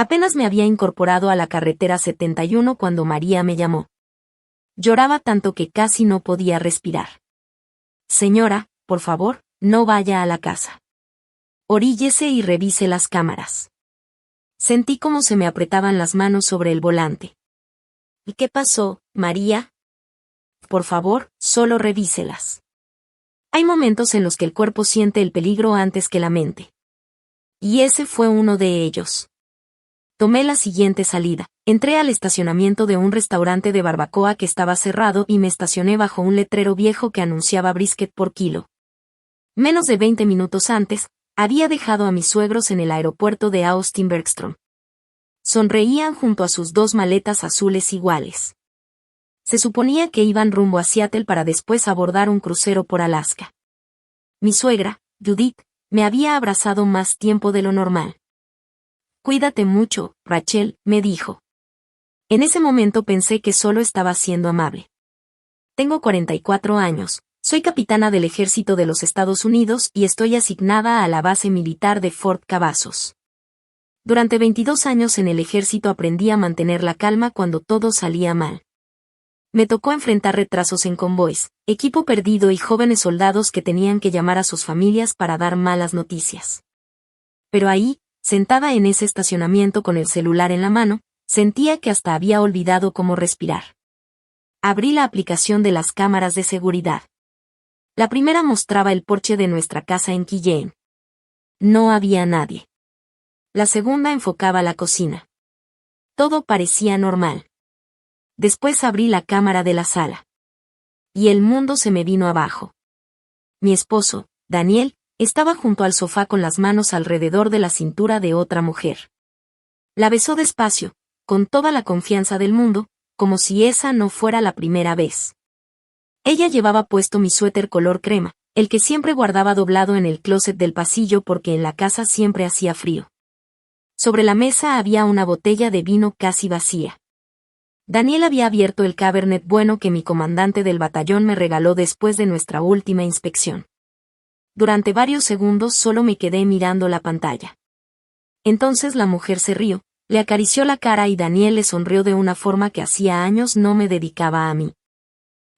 Apenas me había incorporado a la carretera 71 cuando María me llamó. Lloraba tanto que casi no podía respirar. Señora, por favor, no vaya a la casa. Oríllese y revise las cámaras. Sentí como se me apretaban las manos sobre el volante. ¿Y qué pasó, María? Por favor, solo revíselas. Hay momentos en los que el cuerpo siente el peligro antes que la mente. Y ese fue uno de ellos. Tomé la siguiente salida. Entré al estacionamiento de un restaurante de barbacoa que estaba cerrado y me estacioné bajo un letrero viejo que anunciaba brisket por kilo. Menos de 20 minutos antes, había dejado a mis suegros en el aeropuerto de Austin-Bergstrom. Sonreían junto a sus dos maletas azules iguales. Se suponía que iban rumbo a Seattle para después abordar un crucero por Alaska. Mi suegra, Judith, me había abrazado más tiempo de lo normal. Cuídate mucho, Rachel, me dijo. En ese momento pensé que solo estaba siendo amable. Tengo 44 años, soy capitana del Ejército de los Estados Unidos y estoy asignada a la base militar de Fort Cavazos. Durante 22 años en el ejército aprendí a mantener la calma cuando todo salía mal. Me tocó enfrentar retrasos en convoys, equipo perdido y jóvenes soldados que tenían que llamar a sus familias para dar malas noticias. Pero ahí, sentada en ese estacionamiento con el celular en la mano, sentía que hasta había olvidado cómo respirar. Abrí la aplicación de las cámaras de seguridad. La primera mostraba el porche de nuestra casa en Quillén. No había nadie. La segunda enfocaba la cocina. Todo parecía normal. Después abrí la cámara de la sala. Y el mundo se me vino abajo. Mi esposo, Daniel, estaba junto al sofá con las manos alrededor de la cintura de otra mujer. La besó despacio, con toda la confianza del mundo, como si esa no fuera la primera vez. Ella llevaba puesto mi suéter color crema, el que siempre guardaba doblado en el closet del pasillo porque en la casa siempre hacía frío. Sobre la mesa había una botella de vino casi vacía. Daniel había abierto el Cabernet bueno que mi comandante del batallón me regaló después de nuestra última inspección. Durante varios segundos solo me quedé mirando la pantalla. Entonces la mujer se rió, le acarició la cara y Daniel le sonrió de una forma que hacía años no me dedicaba a mí.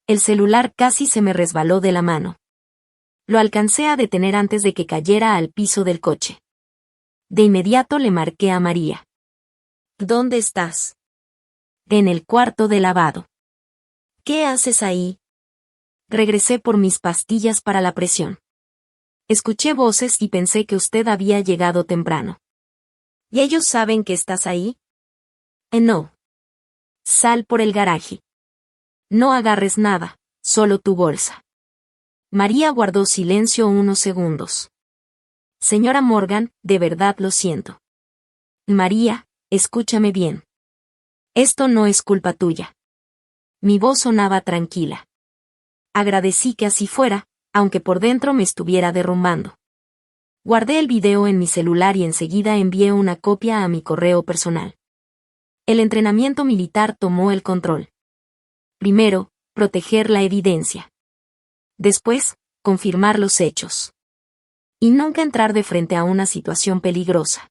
El celular casi se me resbaló de la mano. Lo alcancé a detener antes de que cayera al piso del coche. De inmediato le marqué a María. ¿Dónde estás? En el cuarto de lavado. ¿Qué haces ahí? Regresé por mis pastillas para la presión. Escuché voces y pensé que usted había llegado temprano. ¿Y ellos saben que estás ahí? No. Sal por el garaje. No agarres nada, solo tu bolsa. María guardó silencio unos segundos. Señora Morgan, de verdad lo siento. María, escúchame bien. Esto no es culpa tuya. Mi voz sonaba tranquila. Agradecí que así fuera, aunque por dentro me estuviera derrumbando. Guardé el video en mi celular y enseguida envié una copia a mi correo personal. El entrenamiento militar tomó el control. Primero, proteger la evidencia. Después, confirmar los hechos. Y nunca entrar de frente a una situación peligrosa.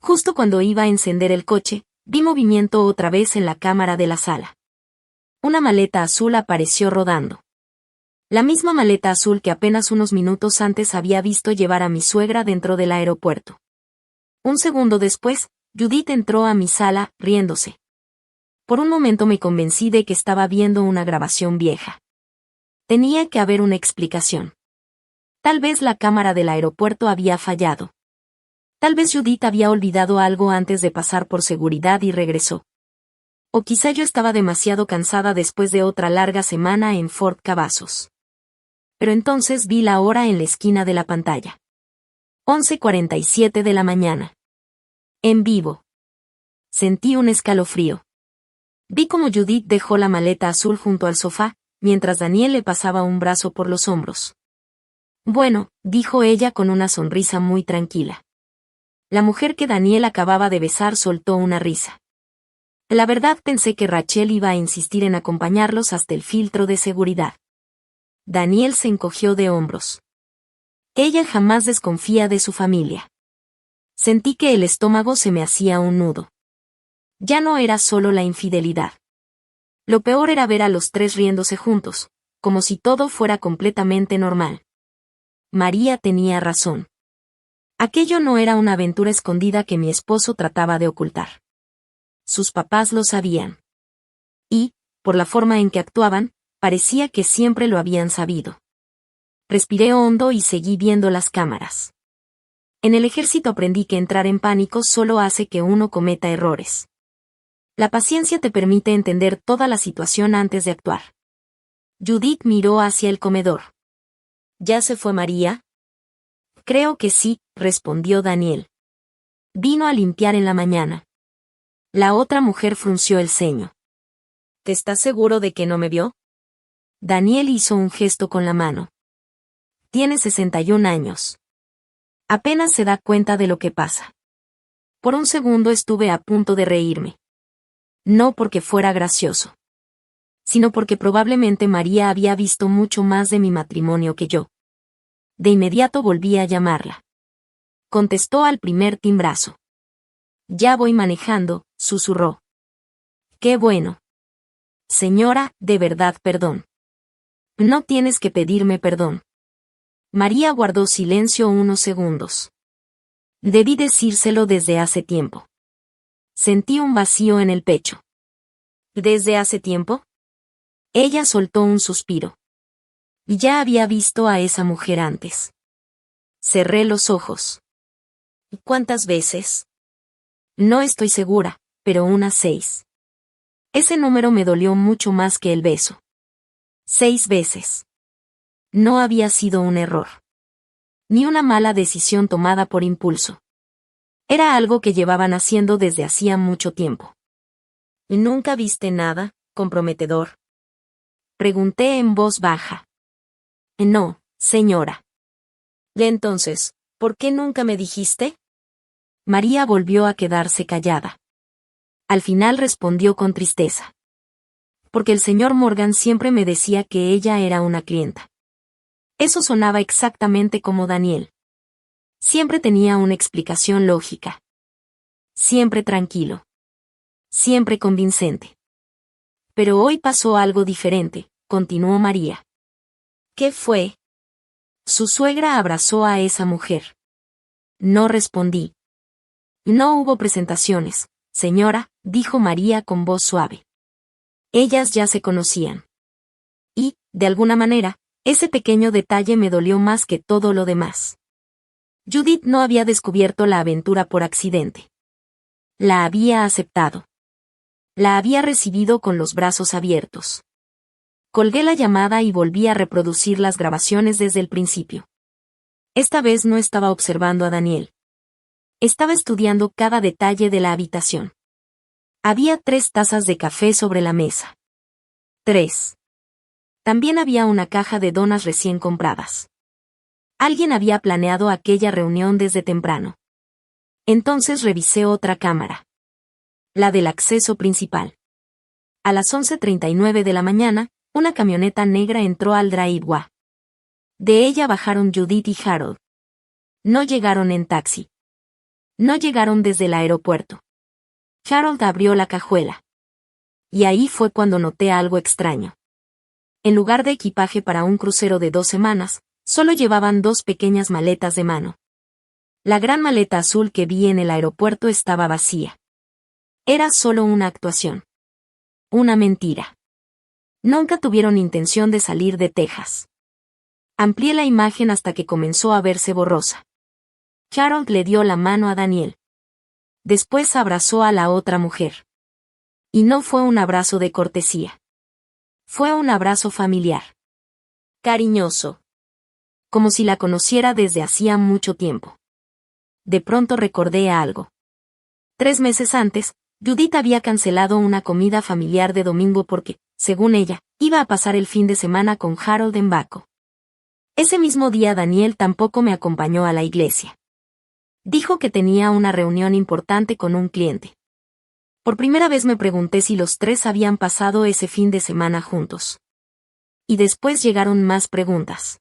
Justo cuando iba a encender el coche, vi movimiento otra vez en la cámara de la sala. Una maleta azul apareció rodando. La misma maleta azul que apenas unos minutos antes había visto llevar a mi suegra dentro del aeropuerto. Un segundo después, Judith entró a mi sala, riéndose. Por un momento me convencí de que estaba viendo una grabación vieja. Tenía que haber una explicación. Tal vez la cámara del aeropuerto había fallado. Tal vez Judith había olvidado algo antes de pasar por seguridad y regresó. O quizá yo estaba demasiado cansada después de otra larga semana en Fort Cavazos. Pero entonces vi la hora en la esquina de la pantalla. 11:47 de la mañana. En vivo. Sentí un escalofrío. Vi como Judith dejó la maleta azul junto al sofá, mientras Daniel le pasaba un brazo por los hombros. Bueno, dijo ella con una sonrisa muy tranquila. La mujer que Daniel acababa de besar soltó una risa. La verdad pensé que Rachel iba a insistir en acompañarlos hasta el filtro de seguridad. Daniel se encogió de hombros. Ella jamás desconfía de su familia. Sentí que el estómago se me hacía un nudo. Ya no era solo la infidelidad. Lo peor era ver a los tres riéndose juntos, como si todo fuera completamente normal. María tenía razón. Aquello no era una aventura escondida que mi esposo trataba de ocultar. Sus papás lo sabían. Y, por la forma en que actuaban, parecía que siempre lo habían sabido. Respiré hondo y seguí viendo las cámaras. En el ejército aprendí que entrar en pánico solo hace que uno cometa errores. La paciencia te permite entender toda la situación antes de actuar. Judith miró hacia el comedor. ¿Ya se fue María? Creo que sí, respondió Daniel. Vino a limpiar en la mañana. La otra mujer frunció el ceño. ¿Te estás seguro de que no me vio? Daniel hizo un gesto con la mano. Tiene 61 años. Apenas se da cuenta de lo que pasa. Por un segundo estuve a punto de reírme. No porque fuera gracioso, sino porque probablemente María había visto mucho más de mi matrimonio que yo. De inmediato volví a llamarla. Contestó al primer timbrazo. Ya voy manejando, susurró. Qué bueno. Señora, de verdad perdón. No tienes que pedirme perdón. María guardó silencio unos segundos. Debí decírselo desde hace tiempo. Sentí un vacío en el pecho. ¿Desde hace tiempo? Ella soltó un suspiro. Ya había visto a esa mujer antes. Cerré los ojos. ¿Cuántas veces? No estoy segura, pero unas 6. Ese número me dolió mucho más que el beso. 6 veces. No había sido un error. Ni una mala decisión tomada por impulso. Era algo que llevaban haciendo desde hacía mucho tiempo. ¿Nunca viste nada comprometedor? Pregunté en voz baja. No, señora. Entonces, ¿por qué nunca me dijiste? María volvió a quedarse callada. Al final respondió con tristeza. Porque el señor Morgan siempre me decía que ella era una clienta. Eso sonaba exactamente como Daniel. Siempre tenía una explicación lógica. Siempre tranquilo. Siempre convincente. Pero hoy pasó algo diferente, continuó María. ¿Qué fue? Su suegra abrazó a esa mujer. No respondí. No hubo presentaciones, señora, dijo María con voz suave. Ellas ya se conocían. Y, de alguna manera, ese pequeño detalle me dolió más que todo lo demás. Judith no había descubierto la aventura por accidente. La había aceptado. La había recibido con los brazos abiertos. Colgué la llamada y volví a reproducir las grabaciones desde el principio. Esta vez no estaba observando a Daniel. Estaba estudiando cada detalle de la habitación. Había 3 tazas de café sobre la mesa. 3. También había una caja de donas recién compradas. Alguien había planeado aquella reunión desde temprano. Entonces revisé otra cámara. La del acceso principal. A las 11:39 de la mañana, una camioneta negra entró al driveway. De ella bajaron Judith y Harold. No llegaron en taxi. No llegaron desde el aeropuerto. Harold abrió la cajuela. Y ahí fue cuando noté algo extraño. En lugar de equipaje para un crucero de 2 semanas, solo llevaban 2 pequeñas maletas de mano. La gran maleta azul que vi en el aeropuerto estaba vacía. Era solo una actuación. Una mentira. Nunca tuvieron intención de salir de Texas. Amplié la imagen hasta que comenzó a verse borrosa. Harold le dio la mano a Daniel. Después abrazó a la otra mujer. Y no fue un abrazo de cortesía. Fue un abrazo familiar. Cariñoso. Como si la conociera desde hacía mucho tiempo. De pronto recordé algo. 3 meses antes, Judith había cancelado una comida familiar de domingo porque, según ella, iba a pasar el fin de semana con Harold en Baco. Ese mismo día Daniel tampoco me acompañó a la iglesia. Dijo que tenía una reunión importante con un cliente. Por primera vez me pregunté si los 3 habían pasado ese fin de semana juntos. Y después llegaron más preguntas.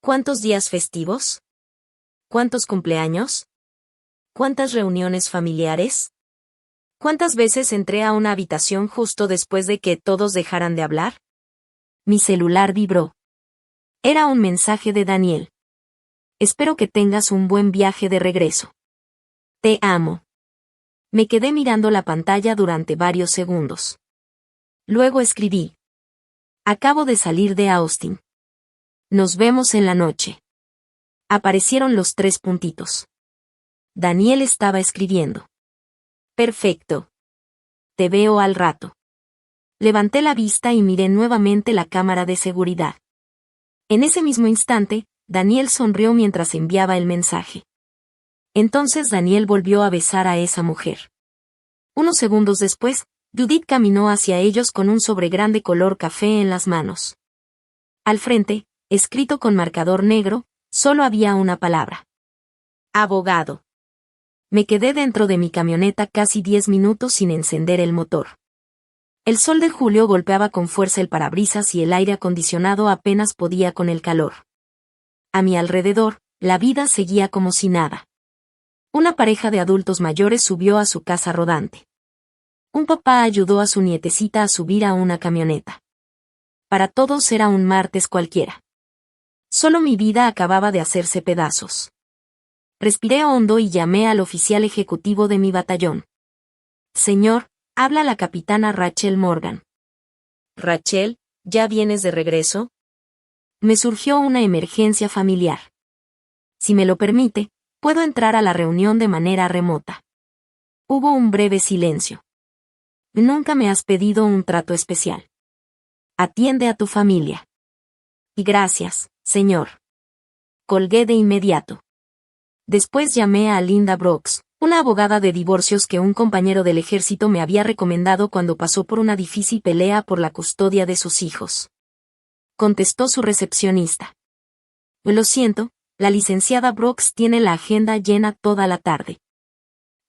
¿Cuántos días festivos? ¿Cuántos cumpleaños? ¿Cuántas reuniones familiares? ¿Cuántas veces entré a una habitación justo después de que todos dejaran de hablar? Mi celular vibró. Era un mensaje de Daniel. Espero que tengas un buen viaje de regreso. Te amo. Me quedé mirando la pantalla durante varios segundos. Luego escribí. Acabo de salir de Austin. Nos vemos en la noche. Aparecieron los 3 puntitos. Daniel estaba escribiendo. Perfecto. Te veo al rato. Levanté la vista y miré nuevamente la cámara de seguridad. En ese mismo instante, Daniel sonrió mientras enviaba el mensaje. Entonces Daniel volvió a besar a esa mujer. Unos segundos después, Judith caminó hacia ellos con un sobre grande color café en las manos. Al frente, escrito con marcador negro, solo había una palabra. Abogado. Me quedé dentro de mi camioneta casi 10 minutos sin encender el motor. El sol de julio golpeaba con fuerza el parabrisas y el aire acondicionado apenas podía con el calor. A mi alrededor, la vida seguía como si nada. Una pareja de adultos mayores subió a su casa rodante. Un papá ayudó a su nietecita a subir a una camioneta. Para todos era un martes cualquiera. Solo mi vida acababa de hacerse pedazos. Respiré hondo y llamé al oficial ejecutivo de mi batallón. Señor, habla la capitana Rachel Morgan. Rachel, ¿ya vienes de regreso? Me surgió una emergencia familiar. Si me lo permite, puedo entrar a la reunión de manera remota. Hubo un breve silencio. Nunca me has pedido un trato especial. Atiende a tu familia. Y gracias, señor. Colgué de inmediato. Después llamé a Linda Brooks, una abogada de divorcios que un compañero del ejército me había recomendado cuando pasó por una difícil pelea por la custodia de sus hijos. Contestó su recepcionista. Lo siento, la licenciada Brooks tiene la agenda llena toda la tarde.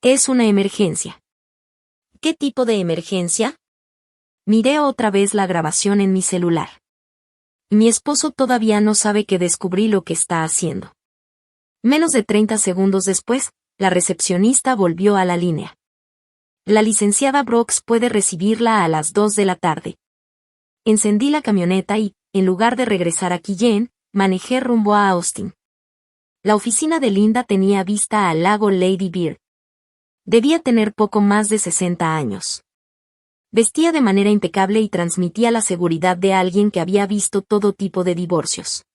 Es una emergencia. ¿Qué tipo de emergencia? Miré otra vez la grabación en mi celular. Mi esposo todavía no sabe que descubrí lo que está haciendo. Menos de 30 segundos después, la recepcionista volvió a la línea. La licenciada Brooks puede recibirla a las 2 de la tarde. Encendí la camioneta y, en lugar de regresar a Cheyenne, manejé rumbo a Austin. La oficina de Linda tenía vista al lago Lady Bird. Debía tener poco más de 60 años. Vestía de manera impecable y transmitía la seguridad de alguien que había visto todo tipo de divorcios.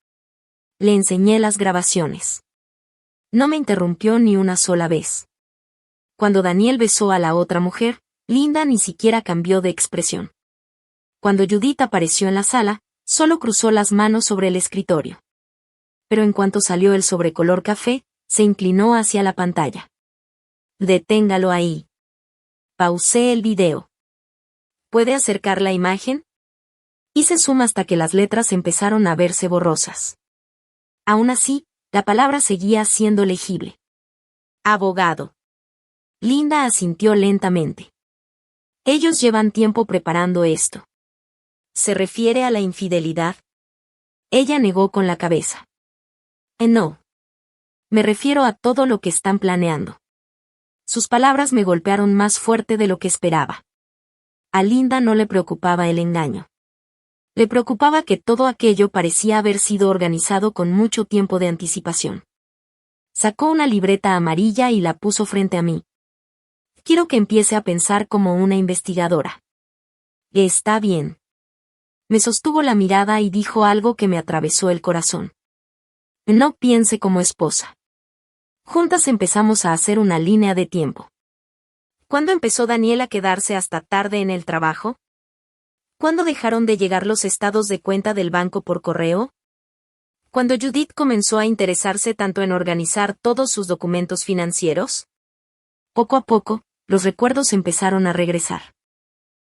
Le enseñé las grabaciones. No me interrumpió ni una sola vez. Cuando Daniel besó a la otra mujer, Linda ni siquiera cambió de expresión. Cuando Judith apareció en la sala, solo cruzó las manos sobre el escritorio. Pero en cuanto salió el sobre color café, se inclinó hacia la pantalla. Deténgalo ahí. Pausé el video. ¿Puede acercar la imagen? Hice zoom hasta que las letras empezaron a verse borrosas. Aún así, la palabra seguía siendo legible. Abogado. Linda asintió lentamente. Ellos llevan tiempo preparando esto. ¿Se refiere a la infidelidad? Ella negó con la cabeza. No. Me refiero a todo lo que están planeando. Sus palabras me golpearon más fuerte de lo que esperaba. A Linda no le preocupaba el engaño. Le preocupaba que todo aquello parecía haber sido organizado con mucho tiempo de anticipación. Sacó una libreta amarilla y la puso frente a mí. Quiero que empiece a pensar como una investigadora. Está bien. Me sostuvo la mirada y dijo algo que me atravesó el corazón. No piense como esposa. Juntas empezamos a hacer una línea de tiempo. ¿Cuándo empezó Daniel a quedarse hasta tarde en el trabajo? ¿Cuándo dejaron de llegar los estados de cuenta del banco por correo? ¿Cuándo Judith comenzó a interesarse tanto en organizar todos sus documentos financieros? Poco a poco, los recuerdos empezaron a regresar.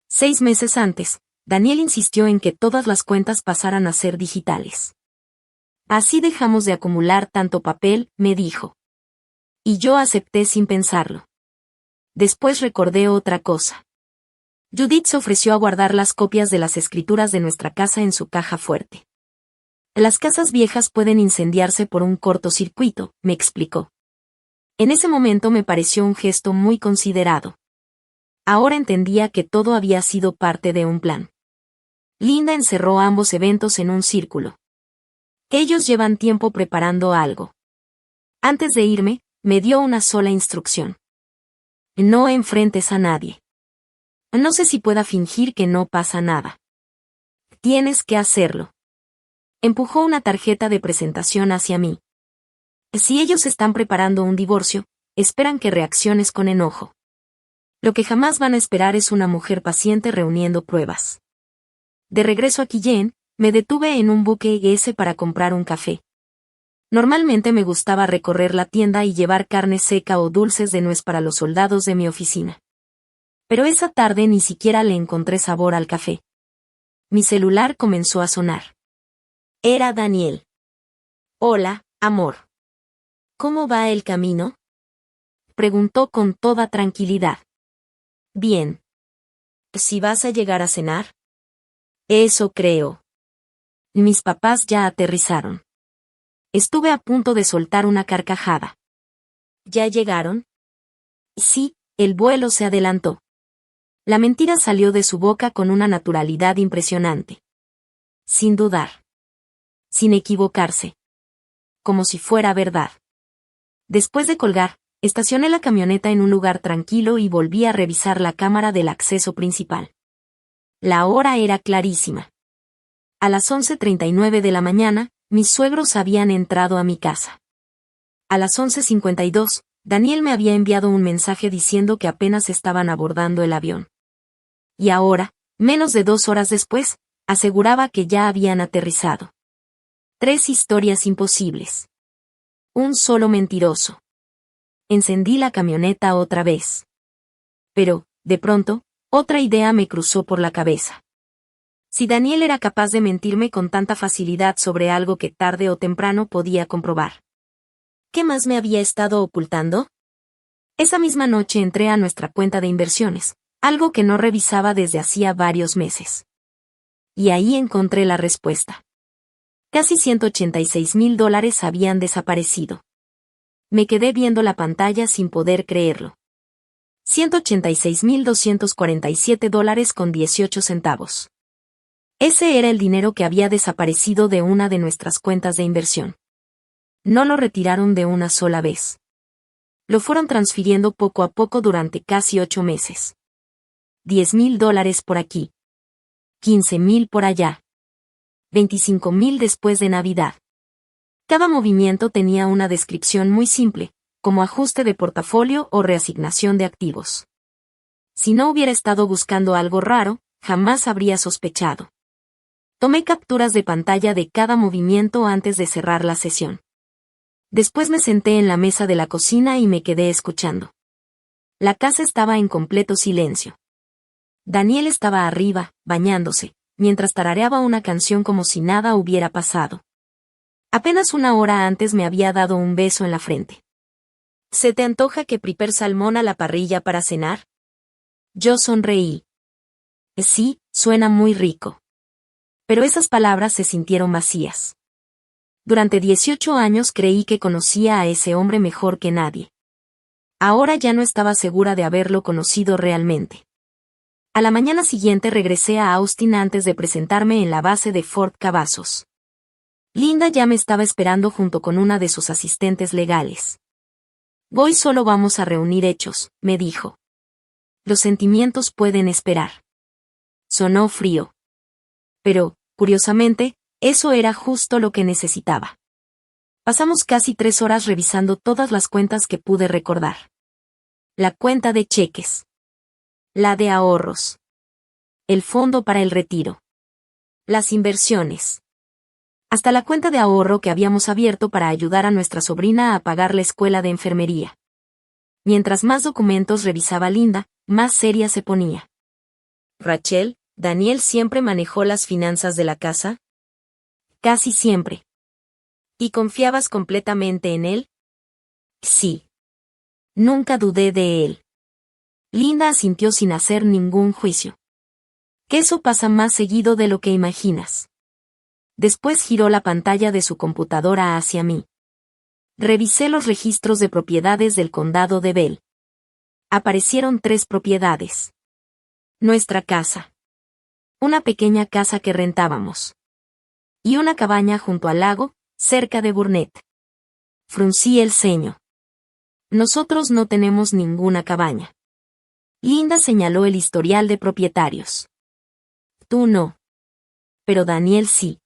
6 meses antes, Daniel insistió en que todas las cuentas pasaran a ser digitales. Así dejamos de acumular tanto papel, me dijo. Y yo acepté sin pensarlo. Después recordé otra cosa. Judith se ofreció a guardar las copias de las escrituras de nuestra casa en su caja fuerte. Las casas viejas pueden incendiarse por un cortocircuito, me explicó. En ese momento me pareció un gesto muy considerado. Ahora entendía que todo había sido parte de un plan. Linda encerró ambos eventos en un círculo. Ellos llevan tiempo preparando algo. Antes de irme, me dio una sola instrucción. No enfrentes a nadie. No sé si pueda fingir que no pasa nada. Tienes que hacerlo. Empujó una tarjeta de presentación hacia mí. Si ellos están preparando un divorcio, esperan que reacciones con enojo. Lo que jamás van a esperar es una mujer paciente reuniendo pruebas. De regreso a Quillén, me detuve en un buque ES para comprar un café. Normalmente me gustaba recorrer la tienda y llevar carne seca o dulces de nuez para los soldados de mi oficina. Pero esa tarde ni siquiera le encontré sabor al café. Mi celular comenzó a sonar. Era Daniel. Hola, amor. ¿Cómo va el camino? Preguntó con toda tranquilidad. Bien. ¿Si vas a llegar a cenar? Eso creo. Mis papás ya aterrizaron. Estuve a punto de soltar una carcajada. ¿Ya llegaron? Sí, el vuelo se adelantó. La mentira salió de su boca con una naturalidad impresionante. Sin dudar. Sin equivocarse. Como si fuera verdad. Después de colgar, estacioné la camioneta en un lugar tranquilo y volví a revisar la cámara del acceso principal. La hora era clarísima. A las 11:39 de la mañana, mis suegros habían entrado a mi casa. A las 11:52, Daniel me había enviado un mensaje diciendo que apenas estaban abordando el avión. Y ahora, menos de 2 horas después, aseguraba que ya habían aterrizado. 3 historias imposibles. Un solo mentiroso. Encendí la camioneta otra vez. Pero, de pronto, otra idea me cruzó por la cabeza. Si Daniel era capaz de mentirme con tanta facilidad sobre algo que tarde o temprano podía comprobar. ¿Qué más me había estado ocultando? Esa misma noche entré a nuestra cuenta de inversiones, algo que no revisaba desde hacía varios meses. Y ahí encontré la respuesta. Casi $186,000 habían desaparecido. Me quedé viendo la pantalla sin poder creerlo. $186,247,18. Ese era el dinero que había desaparecido de una de nuestras cuentas de inversión. No lo retiraron de una sola vez. Lo fueron transfiriendo poco a poco durante casi 8 meses. $10,000 por aquí. 15,000 por allá. 25,000 después de Navidad. Cada movimiento tenía una descripción muy simple, como ajuste de portafolio o reasignación de activos. Si no hubiera estado buscando algo raro, jamás habría sospechado. Tomé capturas de pantalla de cada movimiento antes de cerrar la sesión. Después me senté en la mesa de la cocina y me quedé escuchando. La casa estaba en completo silencio. Daniel estaba arriba, bañándose, mientras tarareaba una canción como si nada hubiera pasado. Apenas 1 hora antes me había dado un beso en la frente. ¿Se te antoja que prepare salmón a la parrilla para cenar? Yo sonreí. Sí, suena muy rico. Pero esas palabras se sintieron vacías. Durante 18 años creí que conocía a ese hombre mejor que nadie. Ahora ya no estaba segura de haberlo conocido realmente. A la mañana siguiente regresé a Austin antes de presentarme en la base de Fort Cavazos. Linda ya me estaba esperando junto con una de sus asistentes legales. Hoy solo vamos a reunir hechos, me dijo. Los sentimientos pueden esperar. Sonó frío. Pero, curiosamente, eso era justo lo que necesitaba. Pasamos casi 3 horas revisando todas las cuentas que pude recordar. La cuenta de cheques. La de ahorros. El fondo para el retiro. Las inversiones. Hasta la cuenta de ahorro que habíamos abierto para ayudar a nuestra sobrina a pagar la escuela de enfermería. Mientras más documentos revisaba Linda, más seria se ponía. Rachel, ¿Daniel siempre manejó las finanzas de la casa? Casi siempre. ¿Y confiabas completamente en él? Sí. Nunca dudé de él. Linda asintió sin hacer ningún juicio. Que eso pasa más seguido de lo que imaginas. Después giró la pantalla de su computadora hacia mí. Revisé los registros de propiedades del condado de Bell. Aparecieron 3 propiedades. Nuestra casa. Una pequeña casa que rentábamos. Y una cabaña junto al lago, cerca de Burnett. Fruncí el ceño. Nosotros no tenemos ninguna cabaña. Linda señaló el historial de propietarios. Tú no. Pero Daniel sí.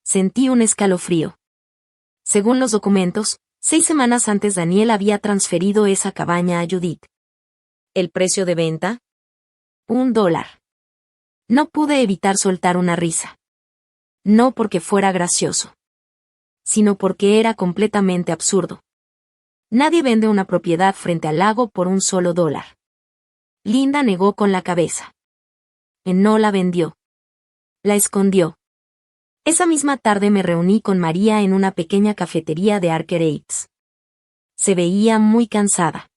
Sentí un escalofrío. Según los documentos, 6 semanas antes Daniel había transferido esa cabaña a Judith. ¿El precio de venta? $1. No pude evitar soltar una risa. No porque fuera gracioso, sino porque era completamente absurdo. Nadie vende una propiedad frente al lago por $1. Linda negó con la cabeza. No la vendió. La escondió. Esa misma tarde me reuní con María en una pequeña cafetería de Arcarates. Se veía muy cansada.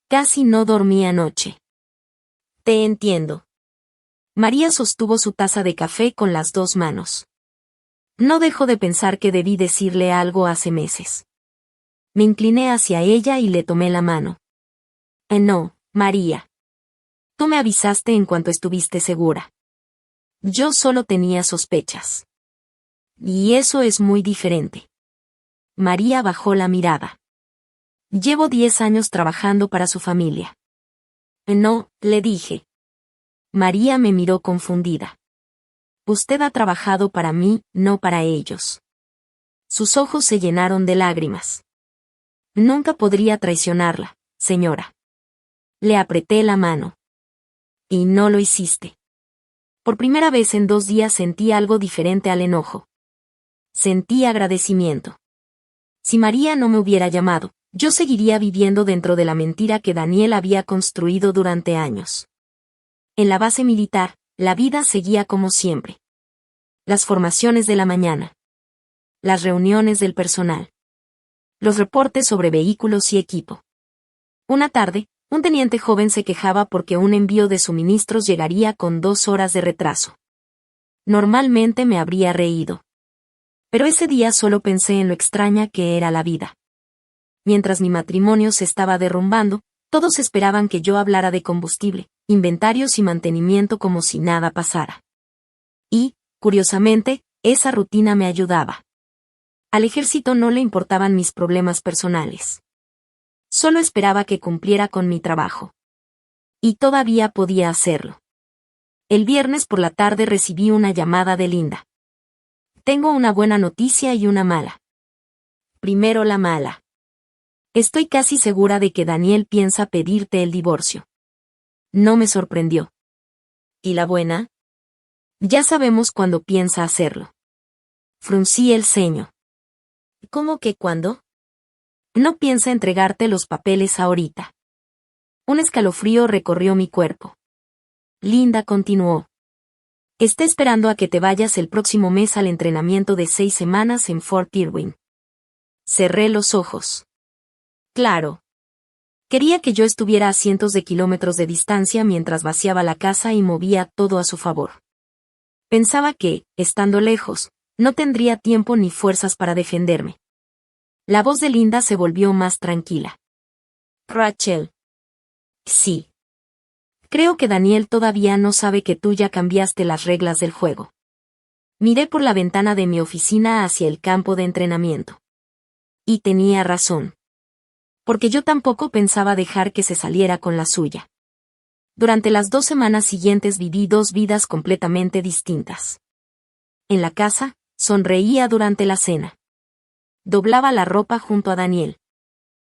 Casi no dormí anoche. Te entiendo. María sostuvo su taza de café con las 2 manos. No dejo de pensar que debí decirle algo hace meses. Me incliné hacia ella y le tomé la mano. No, María. Tú me avisaste en cuanto estuviste segura. Yo solo tenía sospechas. Y eso es muy diferente. María bajó la mirada. Llevo 10 años trabajando para su familia. No, le dije. María me miró confundida. Usted ha trabajado para mí, no para ellos. Sus ojos se llenaron de lágrimas. Nunca podría traicionarla, señora. Le apreté la mano. Y no lo hiciste. Por primera vez en 2 días sentí algo diferente al enojo. Sentí agradecimiento. Si María no me hubiera llamado, yo seguiría viviendo dentro de la mentira que Daniel había construido durante años. En la base militar, la vida seguía como siempre. Las formaciones de la mañana. Las reuniones del personal. Los reportes sobre vehículos y equipo. Una tarde, un teniente joven se quejaba porque un envío de suministros llegaría con 2 horas de retraso. Normalmente me habría reído. Pero ese día solo pensé en lo extraña que era la vida. Mientras mi matrimonio se estaba derrumbando, todos esperaban que yo hablara de combustible, inventarios y mantenimiento como si nada pasara. Y, curiosamente, esa rutina me ayudaba. Al ejército no le importaban mis problemas personales. Solo esperaba que cumpliera con mi trabajo. Y todavía podía hacerlo. El viernes por la tarde recibí una llamada de Linda. Tengo una buena noticia y una mala. Primero la mala. Estoy casi segura de que Daniel piensa pedirte el divorcio. No me sorprendió. ¿Y la buena? Ya sabemos cuándo piensa hacerlo. Fruncí el ceño. ¿Cómo que cuándo? No piensa entregarte los papeles ahorita. Un escalofrío recorrió mi cuerpo. Linda continuó. Está esperando a que te vayas el próximo mes al entrenamiento de 6 semanas en Fort Irwin. Cerré los ojos. Claro. Quería que yo estuviera a cientos de kilómetros de distancia mientras vaciaba la casa y movía todo a su favor. Pensaba que, estando lejos, no tendría tiempo ni fuerzas para defenderme. La voz de Linda se volvió más tranquila. Rachel. Sí. Creo que Daniel todavía no sabe que tú ya cambiaste las reglas del juego. Miré por la ventana de mi oficina hacia el campo de entrenamiento. Y tenía razón. Porque yo tampoco pensaba dejar que se saliera con la suya. Durante las 2 semanas siguientes viví 2 vidas completamente distintas. En la casa, sonreía durante la cena. Doblaba la ropa junto a Daniel.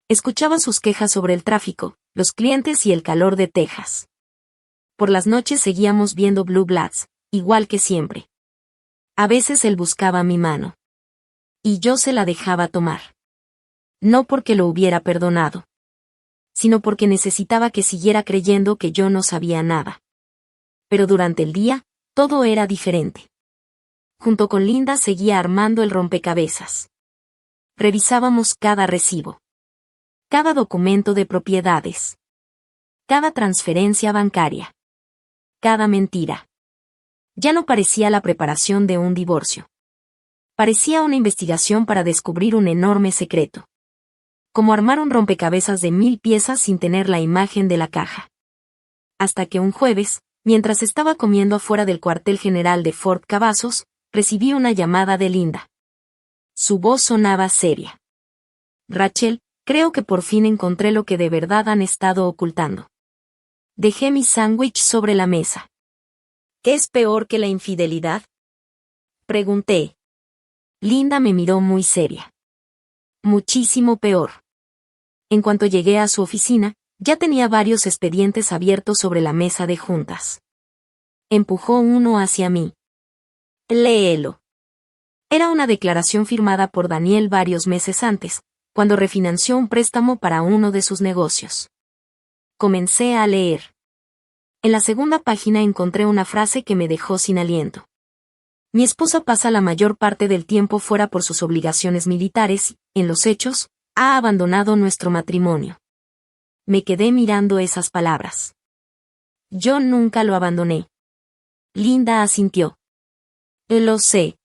Escuchaba sus quejas sobre el tráfico, los clientes y el calor de Texas. Por las noches seguíamos viendo Blue Bloods, igual que siempre. A veces él buscaba mi mano. Y yo se la dejaba tomar. No porque lo hubiera perdonado, sino porque necesitaba que siguiera creyendo que yo no sabía nada. Pero durante el día, todo era diferente. Junto con Linda seguía armando el rompecabezas. Revisábamos cada recibo. Cada documento de propiedades. Cada transferencia bancaria. Cada mentira. Ya no parecía la preparación de un divorcio. Parecía una investigación para descubrir un enorme secreto. Como armar un rompecabezas de 1000 piezas sin tener la imagen de la caja. Hasta que un jueves, mientras estaba comiendo afuera del cuartel general de Fort Cavazos, recibí una llamada de Linda. Su voz sonaba seria. Rachel, creo que por fin encontré lo que de verdad han estado ocultando. Dejé mi sándwich sobre la mesa. ¿Qué es peor que la infidelidad? Pregunté. Linda me miró muy seria. Muchísimo peor. En cuanto llegué a su oficina, ya tenía varios expedientes abiertos sobre la mesa de juntas. Empujó uno hacia mí. Léelo. Era una declaración firmada por Daniel varios meses antes, cuando refinanció un préstamo para uno de sus negocios. Comencé a leer. En la segunda página encontré una frase que me dejó sin aliento. Mi esposa pasa la mayor parte del tiempo fuera por sus obligaciones militares y, en los hechos, ha abandonado nuestro matrimonio. Me quedé mirando esas palabras. Yo nunca lo abandoné. Linda asintió. Lo sé.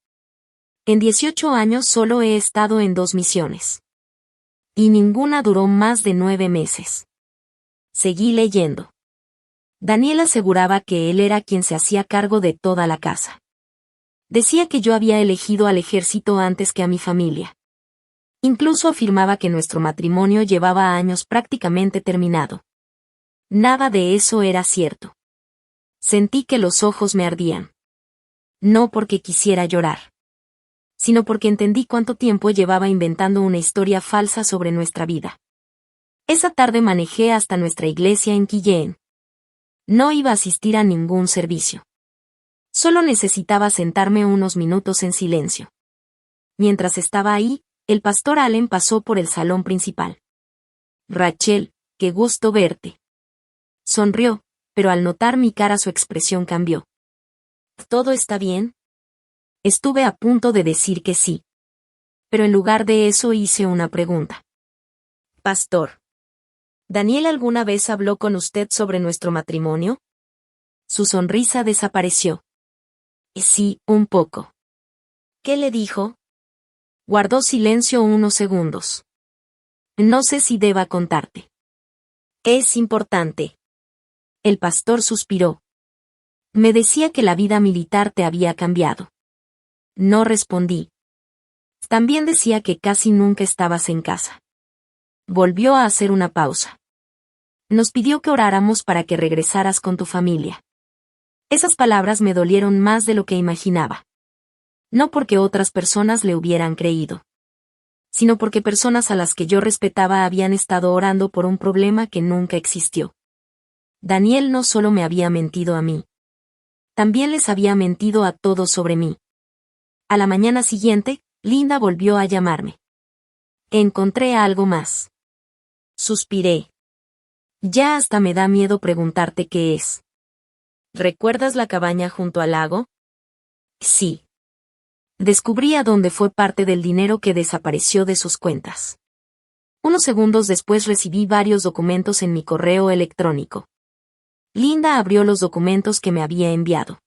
En 18 años solo he estado en 2 misiones. Y ninguna duró más de 9 meses. Seguí leyendo. Daniel aseguraba que él era quien se hacía cargo de toda la casa. Decía que yo había elegido al ejército antes que a mi familia. Incluso afirmaba que nuestro matrimonio llevaba años prácticamente terminado. Nada de eso era cierto. Sentí que los ojos me ardían. No porque quisiera llorar, sino porque entendí cuánto tiempo llevaba inventando una historia falsa sobre nuestra vida. Esa tarde manejé hasta nuestra iglesia en Quillén. No iba a asistir a ningún servicio. Solo necesitaba sentarme unos minutos en silencio. Mientras estaba ahí, el pastor Allen pasó por el salón principal. Rachel, qué gusto verte. Sonrió, pero al notar mi cara su expresión cambió. ¿Todo está bien? Estuve a punto de decir que sí. Pero en lugar de eso hice una pregunta. Pastor, ¿Daniel alguna vez habló con usted sobre nuestro matrimonio? Su sonrisa desapareció. Sí, un poco. ¿Qué le dijo? Guardó silencio unos segundos. No sé si deba contarte. Es importante. El pastor suspiró. Me decía que la vida militar te había cambiado. No respondí. También decía que casi nunca estabas en casa. Volvió a hacer una pausa. Nos pidió que oráramos para que regresaras con tu familia. Esas palabras me dolieron más de lo que imaginaba. No porque otras personas le hubieran creído, sino porque personas a las que yo respetaba habían estado orando por un problema que nunca existió. Daniel no solo me había mentido a mí, también les había mentido a todos sobre mí. A la mañana siguiente, Linda volvió a llamarme. Encontré algo más. Suspiré. Ya hasta me da miedo preguntarte qué es. ¿Recuerdas la cabaña junto al lago? Sí. Descubrí a dónde fue parte del dinero que desapareció de sus cuentas. Unos segundos después recibí varios documentos en mi correo electrónico. Linda abrió los documentos que me había enviado.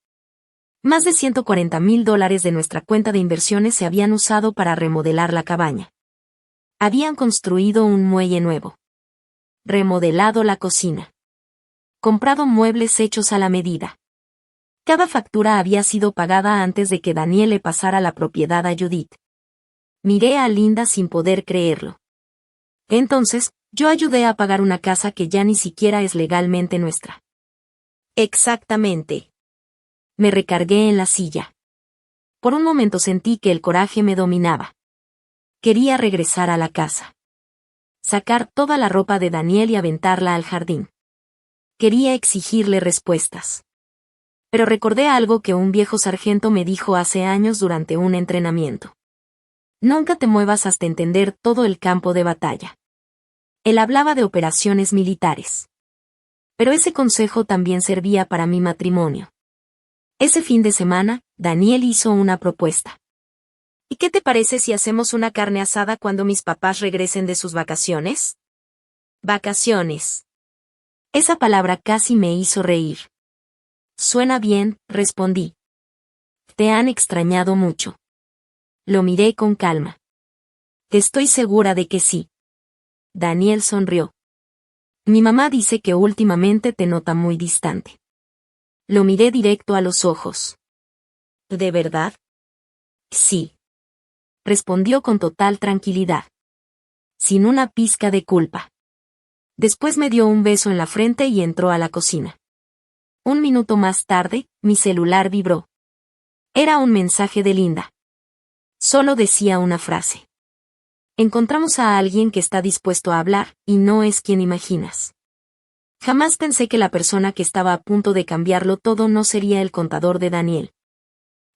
Más de $140,000 de nuestra cuenta de inversiones se habían usado para remodelar la cabaña. Habían construido un muelle nuevo. Remodelado la cocina. Comprado muebles hechos a la medida. Cada factura había sido pagada antes de que Daniel le pasara la propiedad a Judith. Miré a Linda sin poder creerlo. Entonces, yo ayudé a pagar una casa que ya ni siquiera es legalmente nuestra. Exactamente. Me recargué en la silla. Por un momento sentí que el coraje me dominaba. Quería regresar a la casa. Sacar toda la ropa de Daniel y aventarla al jardín. Quería exigirle respuestas. Pero recordé algo que un viejo sargento me dijo hace años durante un entrenamiento. Nunca te muevas hasta entender todo el campo de batalla. Él hablaba de operaciones militares. Pero ese consejo también servía para mi matrimonio. Ese fin de semana, Daniel hizo una propuesta. ¿Y qué te parece si hacemos una carne asada cuando mis papás regresen de sus vacaciones? Vacaciones. Esa palabra casi me hizo reír. Suena bien, respondí. Te han extrañado mucho. Lo miré con calma. Estoy segura de que sí. Daniel sonrió. Mi mamá dice que últimamente te nota muy distante. Lo miré directo a los ojos. ¿De verdad? Sí. Respondió con total tranquilidad. Sin una pizca de culpa. Después me dio un beso en la frente y entró a la cocina. Un minuto más tarde, mi celular vibró. Era un mensaje de Linda. Solo decía una frase. Encontramos a alguien que está dispuesto a hablar, y no es quien imaginas. Jamás pensé que la persona que estaba a punto de cambiarlo todo no sería el contador de Daniel.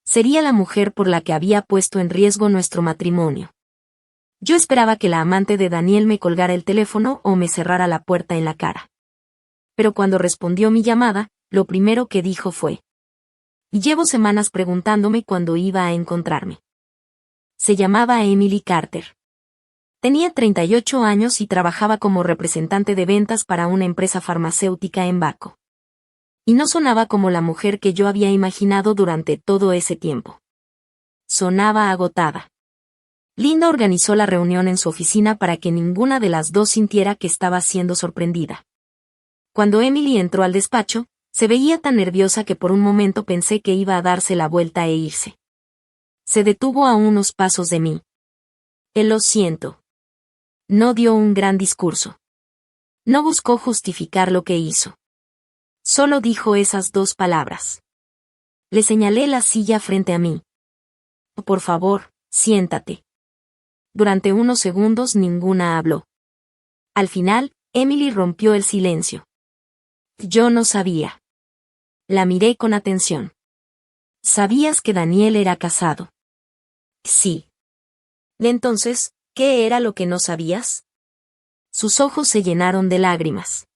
Sería la mujer por la que había puesto en riesgo nuestro matrimonio. Yo esperaba que la amante de Daniel me colgara el teléfono o me cerrara la puerta en la cara. Pero cuando respondió mi llamada, lo primero que dijo fue: llevo semanas preguntándome cuándo iba a encontrarme. Se llamaba Emily Carter. Tenía 38 años y trabajaba como representante de ventas para una empresa farmacéutica en Baco. Y no sonaba como la mujer que yo había imaginado durante todo ese tiempo. Sonaba agotada. Linda organizó la reunión en su oficina para que ninguna de las dos sintiera que estaba siendo sorprendida. Cuando Emily entró al despacho, se veía tan nerviosa que por un momento pensé que iba a darse la vuelta e irse. Se detuvo a unos pasos de mí. Lo siento. No dio un gran discurso. No buscó justificar lo que hizo. Solo dijo esas dos palabras. Le señalé la silla frente a mí. Por favor, siéntate. Durante unos segundos ninguna habló. Al final, Emily rompió el silencio. Yo no sabía. La miré con atención. ¿Sabías que Daniel era casado? Sí. Entonces, ¿qué era lo que no sabías? Sus ojos se llenaron de lágrimas.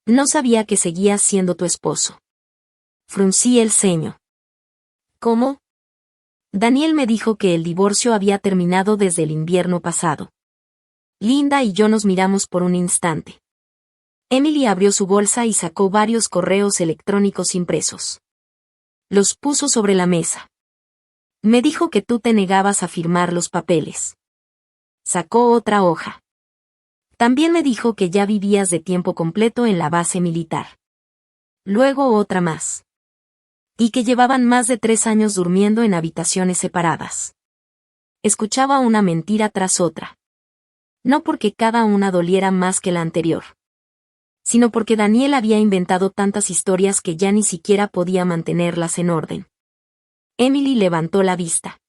No sabía que seguía siendo tu esposo. Fruncí el ceño. ¿Cómo? Daniel me dijo que el divorcio había terminado desde el invierno pasado. Linda y yo nos miramos por un instante. Emily abrió su bolsa y sacó varios correos electrónicos impresos. Los puso sobre la mesa. Me dijo que tú te negabas a firmar los papeles. Sacó otra hoja. También me dijo que ya vivías de tiempo completo en la base militar. Luego otra más. Y que llevaban más de 3 años durmiendo en habitaciones separadas. Escuchaba una mentira tras otra. No porque cada una doliera más que la anterior, sino porque Daniel había inventado tantas historias que ya ni siquiera podía mantenerlas en orden. Emily levantó la vista.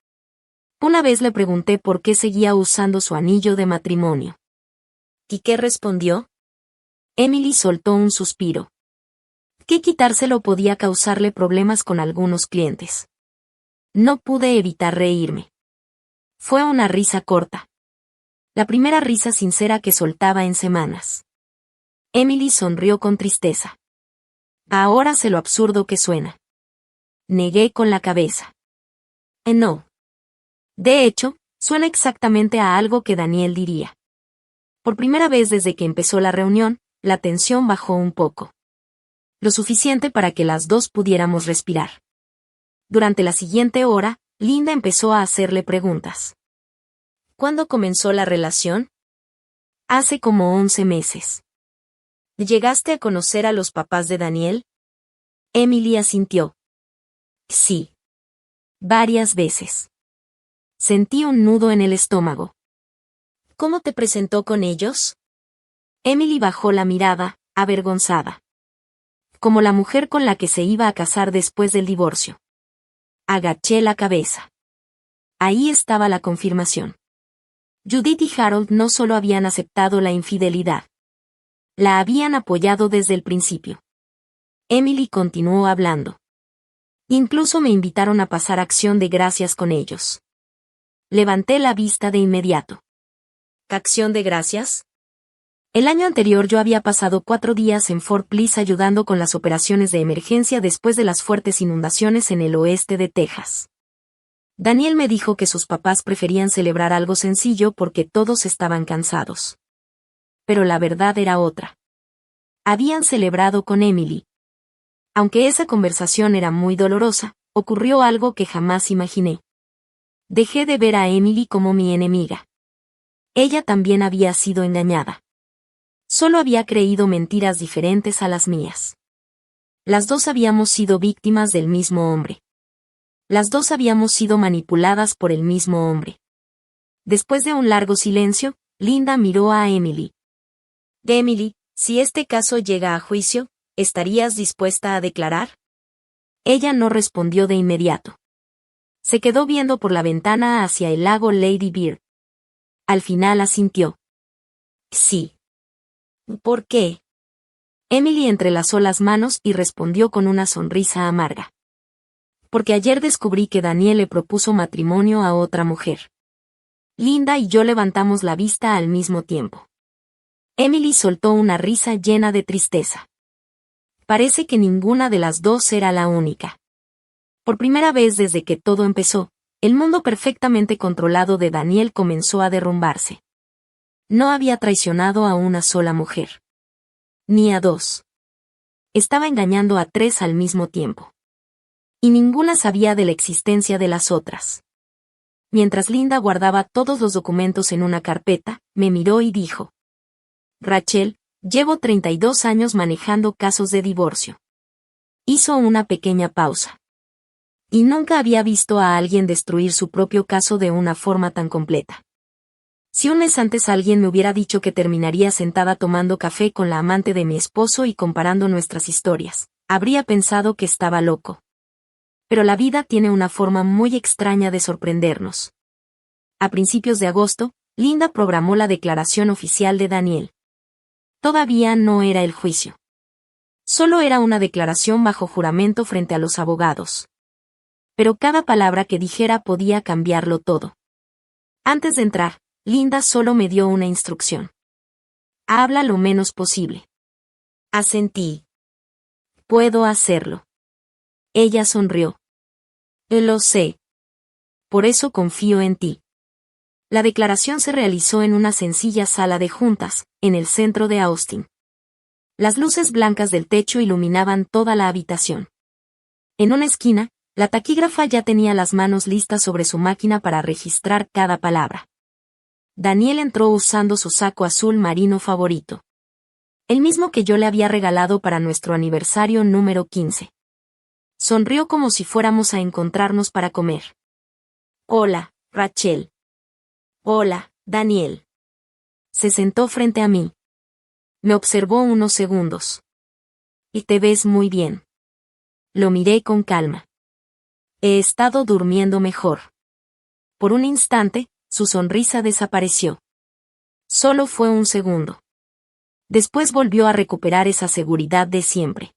Una vez le pregunté por qué seguía usando su anillo de matrimonio. ¿Y qué respondió? Emily soltó un suspiro. Que quitárselo podía causarle problemas con algunos clientes. No pude evitar reírme. Fue una risa corta. La primera risa sincera que soltaba en semanas. Emily sonrió con tristeza. Ahora sé lo absurdo que suena. Negué con la cabeza. No. De hecho, suena exactamente a algo que Daniel diría. Por primera vez desde que empezó la reunión, la tensión bajó un poco. Lo suficiente para que las dos pudiéramos respirar. Durante la siguiente hora, Linda empezó a hacerle preguntas. ¿Cuándo comenzó la relación? Hace como 11 meses. ¿Llegaste a conocer a los papás de Daniel? Emily asintió. Sí. Varias veces. Sentí un nudo en el estómago. ¿Cómo te presentó con ellos? Emily bajó la mirada, avergonzada. Como la mujer con la que se iba a casar después del divorcio. Agaché la cabeza. Ahí estaba la confirmación. Judith y Harold no solo habían aceptado la infidelidad. La habían apoyado desde el principio. Emily continuó hablando. Incluso me invitaron a pasar acción de gracias con ellos. Levanté la vista de inmediato. ¿Acción de gracias? El año anterior yo había pasado 4 días en Fort Bliss ayudando con las operaciones de emergencia después de las fuertes inundaciones en el oeste de Texas. Daniel me dijo que sus papás preferían celebrar algo sencillo porque todos estaban cansados. Pero la verdad era otra. Habían celebrado con Emily. Aunque esa conversación era muy dolorosa, ocurrió algo que jamás imaginé. Dejé de ver a Emily como mi enemiga. Ella también había sido engañada. Solo había creído mentiras diferentes a las mías. Las dos habíamos sido víctimas del mismo hombre. Las dos habíamos sido manipuladas por el mismo hombre. Después de un largo silencio, Linda miró a Emily. Emily, si este caso llega a juicio, ¿estarías dispuesta a declarar? Ella no respondió de inmediato. Se quedó viendo por la ventana hacia el lago Lady Bird. Al final asintió. Sí. ¿Por qué? Emily entrelazó las manos y respondió con una sonrisa amarga. Porque ayer descubrí que Daniel le propuso matrimonio a otra mujer. Linda y yo levantamos la vista al mismo tiempo. Emily soltó una risa llena de tristeza. Parece que ninguna de las dos era la única. Por primera vez desde que todo empezó, el mundo perfectamente controlado de Daniel comenzó a derrumbarse. No había traicionado a una sola mujer. Ni a dos. Estaba engañando a tres al mismo tiempo. Y ninguna sabía de la existencia de las otras. Mientras Linda guardaba todos los documentos en una carpeta, me miró y dijo: Rachel, llevo 32 años manejando casos de divorcio. Hizo una pequeña pausa. Y nunca había visto a alguien destruir su propio caso de una forma tan completa. Si un mes antes alguien me hubiera dicho que terminaría sentada tomando café con la amante de mi esposo y comparando nuestras historias, habría pensado que estaba loco. Pero la vida tiene una forma muy extraña de sorprendernos. A principios de agosto, Linda programó la declaración oficial de Daniel. Todavía no era el juicio. Solo era una declaración bajo juramento frente a los abogados. Pero cada palabra que dijera podía cambiarlo todo. Antes de entrar, Linda solo me dio una instrucción. Habla lo menos posible. Asentí. Puedo hacerlo. Ella sonrió. Lo sé. Por eso confío en ti. La declaración se realizó en una sencilla sala de juntas, en el centro de Austin. Las luces blancas del techo iluminaban toda la habitación. En una esquina, la taquígrafa ya tenía las manos listas sobre su máquina para registrar cada palabra. Daniel entró usando su saco azul marino favorito. El mismo que yo le había regalado para nuestro aniversario número 15. Sonrió como si fuéramos a encontrarnos para comer. Hola, Rachel. Hola, Daniel. Se sentó frente a mí. Me observó unos segundos. Y te ves muy bien. Lo miré con calma. He estado durmiendo mejor. Por un instante, su sonrisa desapareció. Solo fue un segundo. Después volvió a recuperar esa seguridad de siempre.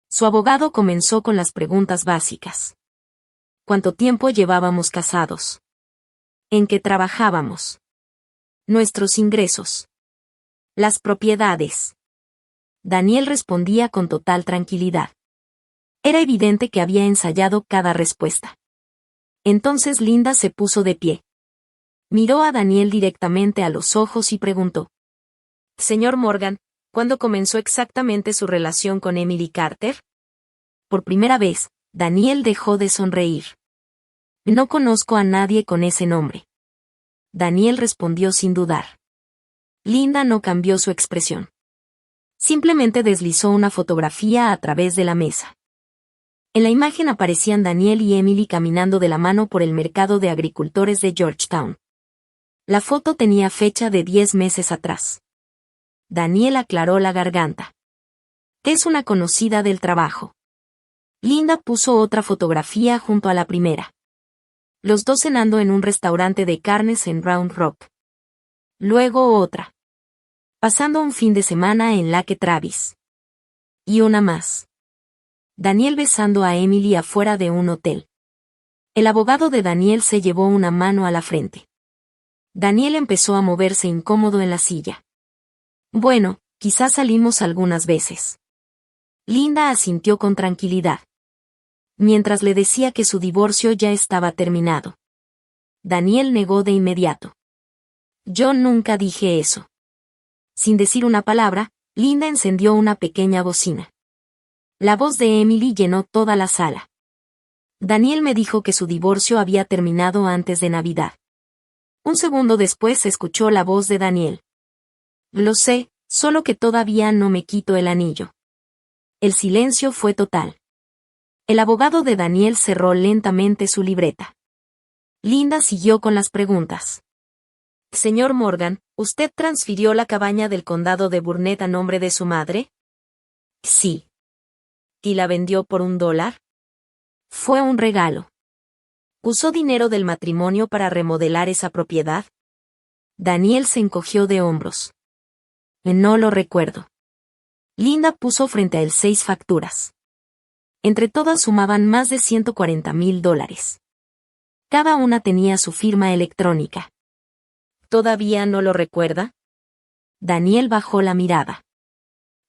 Su abogado comenzó con las preguntas básicas. ¿Cuánto tiempo llevábamos casados? ¿En qué trabajábamos? Nuestros ingresos. Las propiedades. Daniel respondía con total tranquilidad. Era evidente que había ensayado cada respuesta. Entonces Linda se puso de pie. Miró a Daniel directamente a los ojos y preguntó: Señor Morgan, ¿cuándo comenzó exactamente su relación con Emily Carter? Por primera vez, Daniel dejó de sonreír. No conozco a nadie con ese nombre. Daniel respondió sin dudar. Linda no cambió su expresión. Simplemente deslizó una fotografía a través de la mesa. En la imagen aparecían Daniel y Emily caminando de la mano por el mercado de agricultores de Georgetown. La foto tenía fecha de 10 meses atrás. Daniel aclaró la garganta. Es una conocida del trabajo. Linda puso otra fotografía junto a la primera. Los dos cenando en un restaurante de carnes en Round Rock. Luego otra. Pasando un fin de semana en Lake Travis. Y una más. Daniel besando a Emily afuera de un hotel. El abogado de Daniel se llevó una mano a la frente. Daniel empezó a moverse incómodo en la silla. Bueno, quizás salimos algunas veces. Linda asintió con tranquilidad. Mientras le decía que su divorcio ya estaba terminado. Daniel negó de inmediato. Yo nunca dije eso. Sin decir una palabra, Linda encendió una pequeña bocina. La voz de Emily llenó toda la sala. Daniel me dijo que su divorcio había terminado antes de Navidad. Un segundo después se escuchó la voz de Daniel. Lo sé, solo que todavía no me quito el anillo. El silencio fue total. El abogado de Daniel cerró lentamente su libreta. Linda siguió con las preguntas. Señor Morgan, ¿usted transfirió la cabaña del condado de Burnett a nombre de su madre? Sí. ¿Y la vendió por $1? Fue un regalo. ¿Usó dinero del matrimonio para remodelar esa propiedad? Daniel se encogió de hombros. No lo recuerdo. Linda puso frente a él 6 facturas. Entre todas sumaban más de $140,000. Cada una tenía su firma electrónica. ¿Todavía no lo recuerda? Daniel bajó la mirada.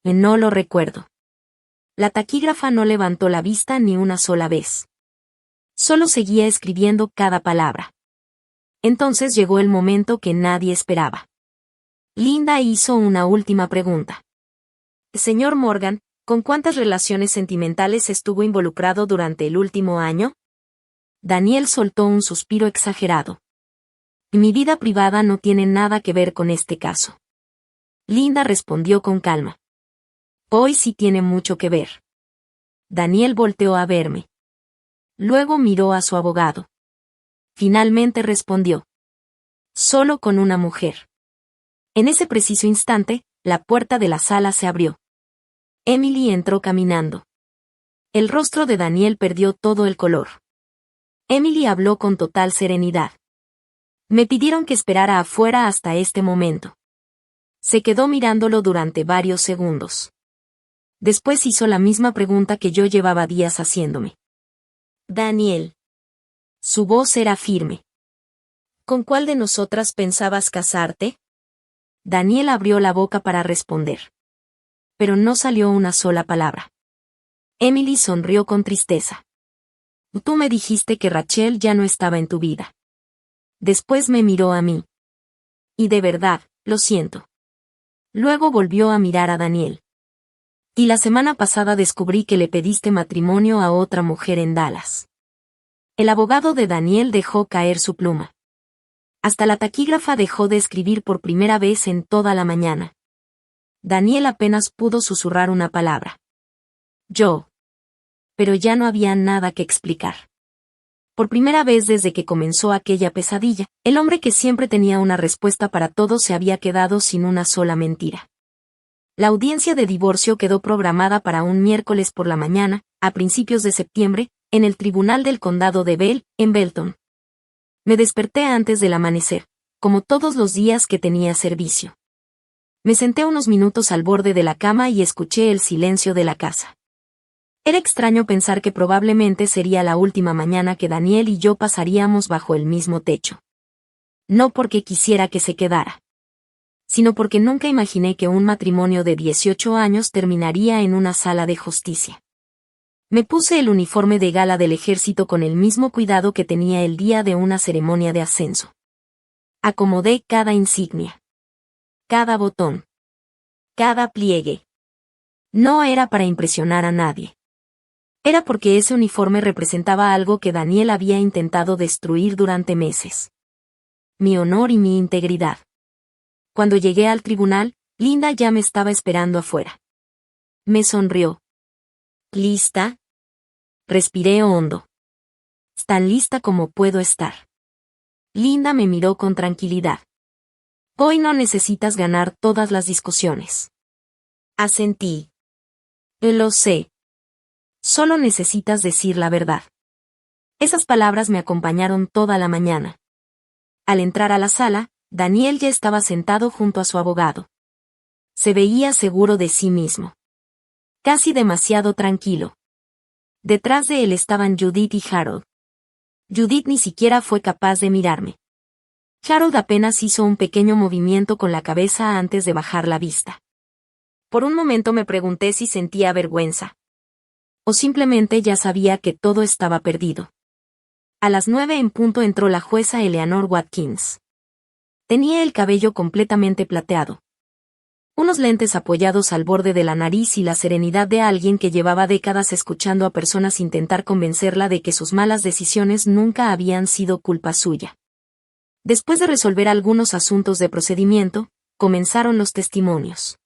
No lo recuerdo. La taquígrafa no levantó la vista ni una sola vez. Solo seguía escribiendo cada palabra. Entonces llegó el momento que nadie esperaba. Linda hizo una última pregunta. Señor Morgan, ¿con cuántas relaciones sentimentales estuvo involucrado durante el último año? Daniel soltó un suspiro exagerado. Mi vida privada no tiene nada que ver con este caso. Linda respondió con calma. Hoy sí tiene mucho que ver. Daniel volteó a verme. Luego miró a su abogado. Finalmente respondió. Solo con una mujer. En ese preciso instante, la puerta de la sala se abrió. Emily entró caminando. El rostro de Daniel perdió todo el color. Emily habló con total serenidad. Me pidieron que esperara afuera hasta este momento. Se quedó mirándolo durante varios segundos. Después hizo la misma pregunta que yo llevaba días haciéndome. Daniel. Su voz era firme. ¿Con cuál de nosotras pensabas casarte? Daniel abrió la boca para responder. Pero no salió una sola palabra. Emily sonrió con tristeza. Tú me dijiste que Rachel ya no estaba en tu vida. Después me miró a mí. Y de verdad, lo siento. Luego volvió a mirar a Daniel. Y la semana pasada descubrí que le pediste matrimonio a otra mujer en Dallas. El abogado de Daniel dejó caer su pluma. Hasta la taquígrafa dejó de escribir por primera vez en toda la mañana. Daniel apenas pudo susurrar una palabra. Yo. Pero ya no había nada que explicar. Por primera vez desde que comenzó aquella pesadilla, el hombre que siempre tenía una respuesta para todo se había quedado sin una sola mentira. La audiencia de divorcio quedó programada para un miércoles por la mañana, a principios de septiembre, en el Tribunal del Condado de Bell, en Belton. Me desperté antes del amanecer, como todos los días que tenía servicio. Me senté unos minutos al borde de la cama y escuché el silencio de la casa. Era extraño pensar que probablemente sería la última mañana que Daniel y yo pasaríamos bajo el mismo techo. No porque quisiera que se quedara, sino porque nunca imaginé que un matrimonio de 18 años terminaría en una sala de justicia. Me puse el uniforme de gala del ejército con el mismo cuidado que tenía el día de una ceremonia de ascenso. Acomodé cada insignia, cada botón, cada pliegue. No era para impresionar a nadie. Era porque ese uniforme representaba algo que Daniel había intentado destruir durante meses. Mi honor y mi integridad. Cuando llegué al tribunal, Linda ya me estaba esperando afuera. Me sonrió. ¿Lista? Respiré hondo. Tan lista como puedo estar. Linda me miró con tranquilidad. Hoy no necesitas ganar todas las discusiones. Asentí. Lo sé. Solo necesitas decir la verdad. Esas palabras me acompañaron toda la mañana. Al entrar a la sala, Daniel ya estaba sentado junto a su abogado. Se veía seguro de sí mismo. Casi demasiado tranquilo. Detrás de él estaban Judith y Harold. Judith ni siquiera fue capaz de mirarme. Harold apenas hizo un pequeño movimiento con la cabeza antes de bajar la vista. Por un momento me pregunté si sentía vergüenza. O simplemente ya sabía que todo estaba perdido. A las 9 en punto entró la jueza Eleanor Watkins. Tenía el cabello completamente plateado. Unos lentes apoyados al borde de la nariz y la serenidad de alguien que llevaba décadas escuchando a personas intentar convencerla de que sus malas decisiones nunca habían sido culpa suya. Después de resolver algunos asuntos de procedimiento, comenzaron los testimonios.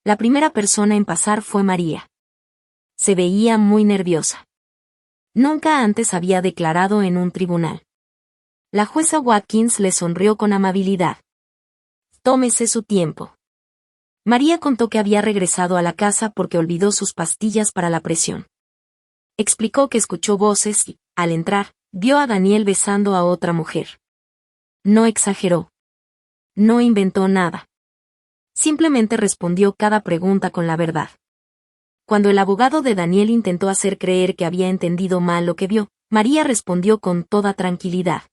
La primera persona en pasar fue María. Se veía muy nerviosa. Nunca antes había declarado en un tribunal. La jueza Watkins le sonrió con amabilidad. Tómese su tiempo. María contó que había regresado a la casa porque olvidó sus pastillas para la presión. Explicó que escuchó voces y, al entrar, vio a Daniel besando a otra mujer. No exageró. No inventó nada. Simplemente respondió cada pregunta con la verdad. Cuando el abogado de Daniel intentó hacer creer que había entendido mal lo que vio, María respondió con toda tranquilidad.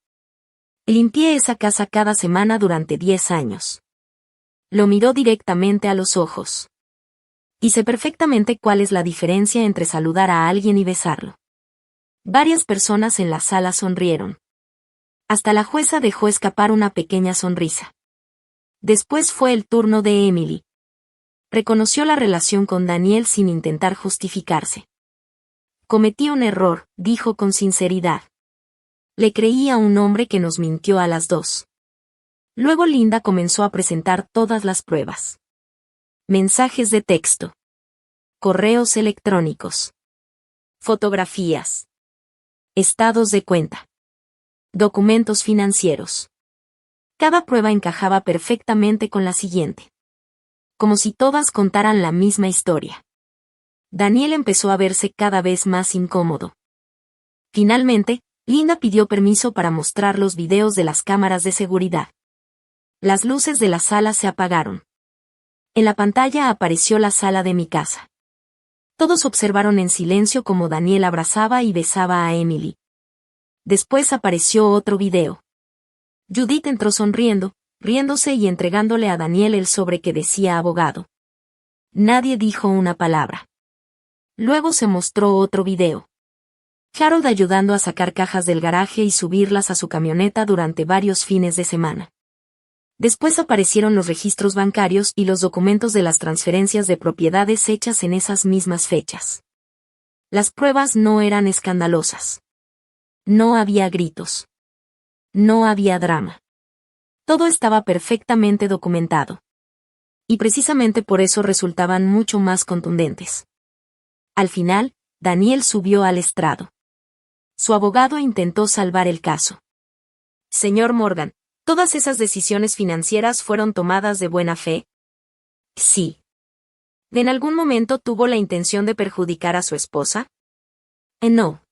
Limpié esa casa cada semana durante 10 años. Lo miró directamente a los ojos. Y sé perfectamente cuál es la diferencia entre saludar a alguien y besarlo. Varias personas en la sala sonrieron. Hasta la jueza dejó escapar una pequeña sonrisa. Después fue el turno de Emily. Reconoció la relación con Daniel sin intentar justificarse. Cometí un error, dijo con sinceridad. Le creí a un hombre que nos mintió a las dos. Luego Linda comenzó a presentar todas las pruebas. Mensajes de texto. Correos electrónicos. Fotografías. Estados de cuenta. Documentos financieros. Cada prueba encajaba perfectamente con la siguiente. Como si todas contaran la misma historia. Daniel empezó a verse cada vez más incómodo. Finalmente, Linda pidió permiso para mostrar los videos de las cámaras de seguridad. Las luces de la sala se apagaron. En la pantalla apareció la sala de mi casa. Todos observaron en silencio cómo Daniel abrazaba y besaba a Emily. Después apareció otro video. Judith entró sonriendo, riéndose y entregándole a Daniel el sobre que decía abogado. Nadie dijo una palabra. Luego se mostró otro video. Harold ayudando a sacar cajas del garaje y subirlas a su camioneta durante varios fines de semana. Después aparecieron los registros bancarios y los documentos de las transferencias de propiedades hechas en esas mismas fechas. Las pruebas no eran escandalosas. No había gritos. No había drama. Todo estaba perfectamente documentado. Y precisamente por eso resultaban mucho más contundentes. Al final, Daniel subió al estrado. Su abogado intentó salvar el caso. Señor Morgan, ¿todas esas decisiones financieras fueron tomadas de buena fe? Sí. ¿En algún momento tuvo la intención de perjudicar a su esposa? No.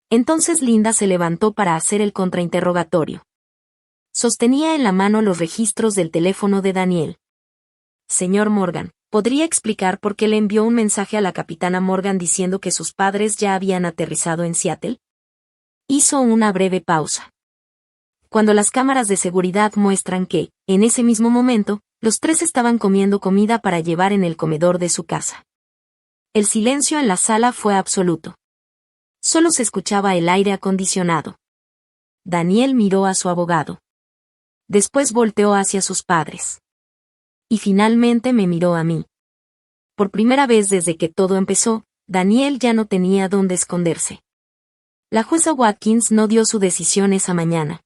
Entonces Linda se levantó para hacer el contrainterrogatorio. Sostenía en la mano los registros del teléfono de Daniel. Señor Morgan, ¿podría explicar por qué le envió un mensaje a la capitana Morgan diciendo que sus padres ya habían aterrizado en Seattle? Hizo una breve pausa. Cuando las cámaras de seguridad muestran que, en ese mismo momento, los tres estaban comiendo comida para llevar en el comedor de su casa. El silencio en la sala fue absoluto. Solo se escuchaba el aire acondicionado. Daniel miró a su abogado. Después volteó hacia sus padres. Y finalmente me miró a mí. Por primera vez desde que todo empezó, Daniel ya no tenía dónde esconderse. La jueza Watkins no dio su decisión esa mañana.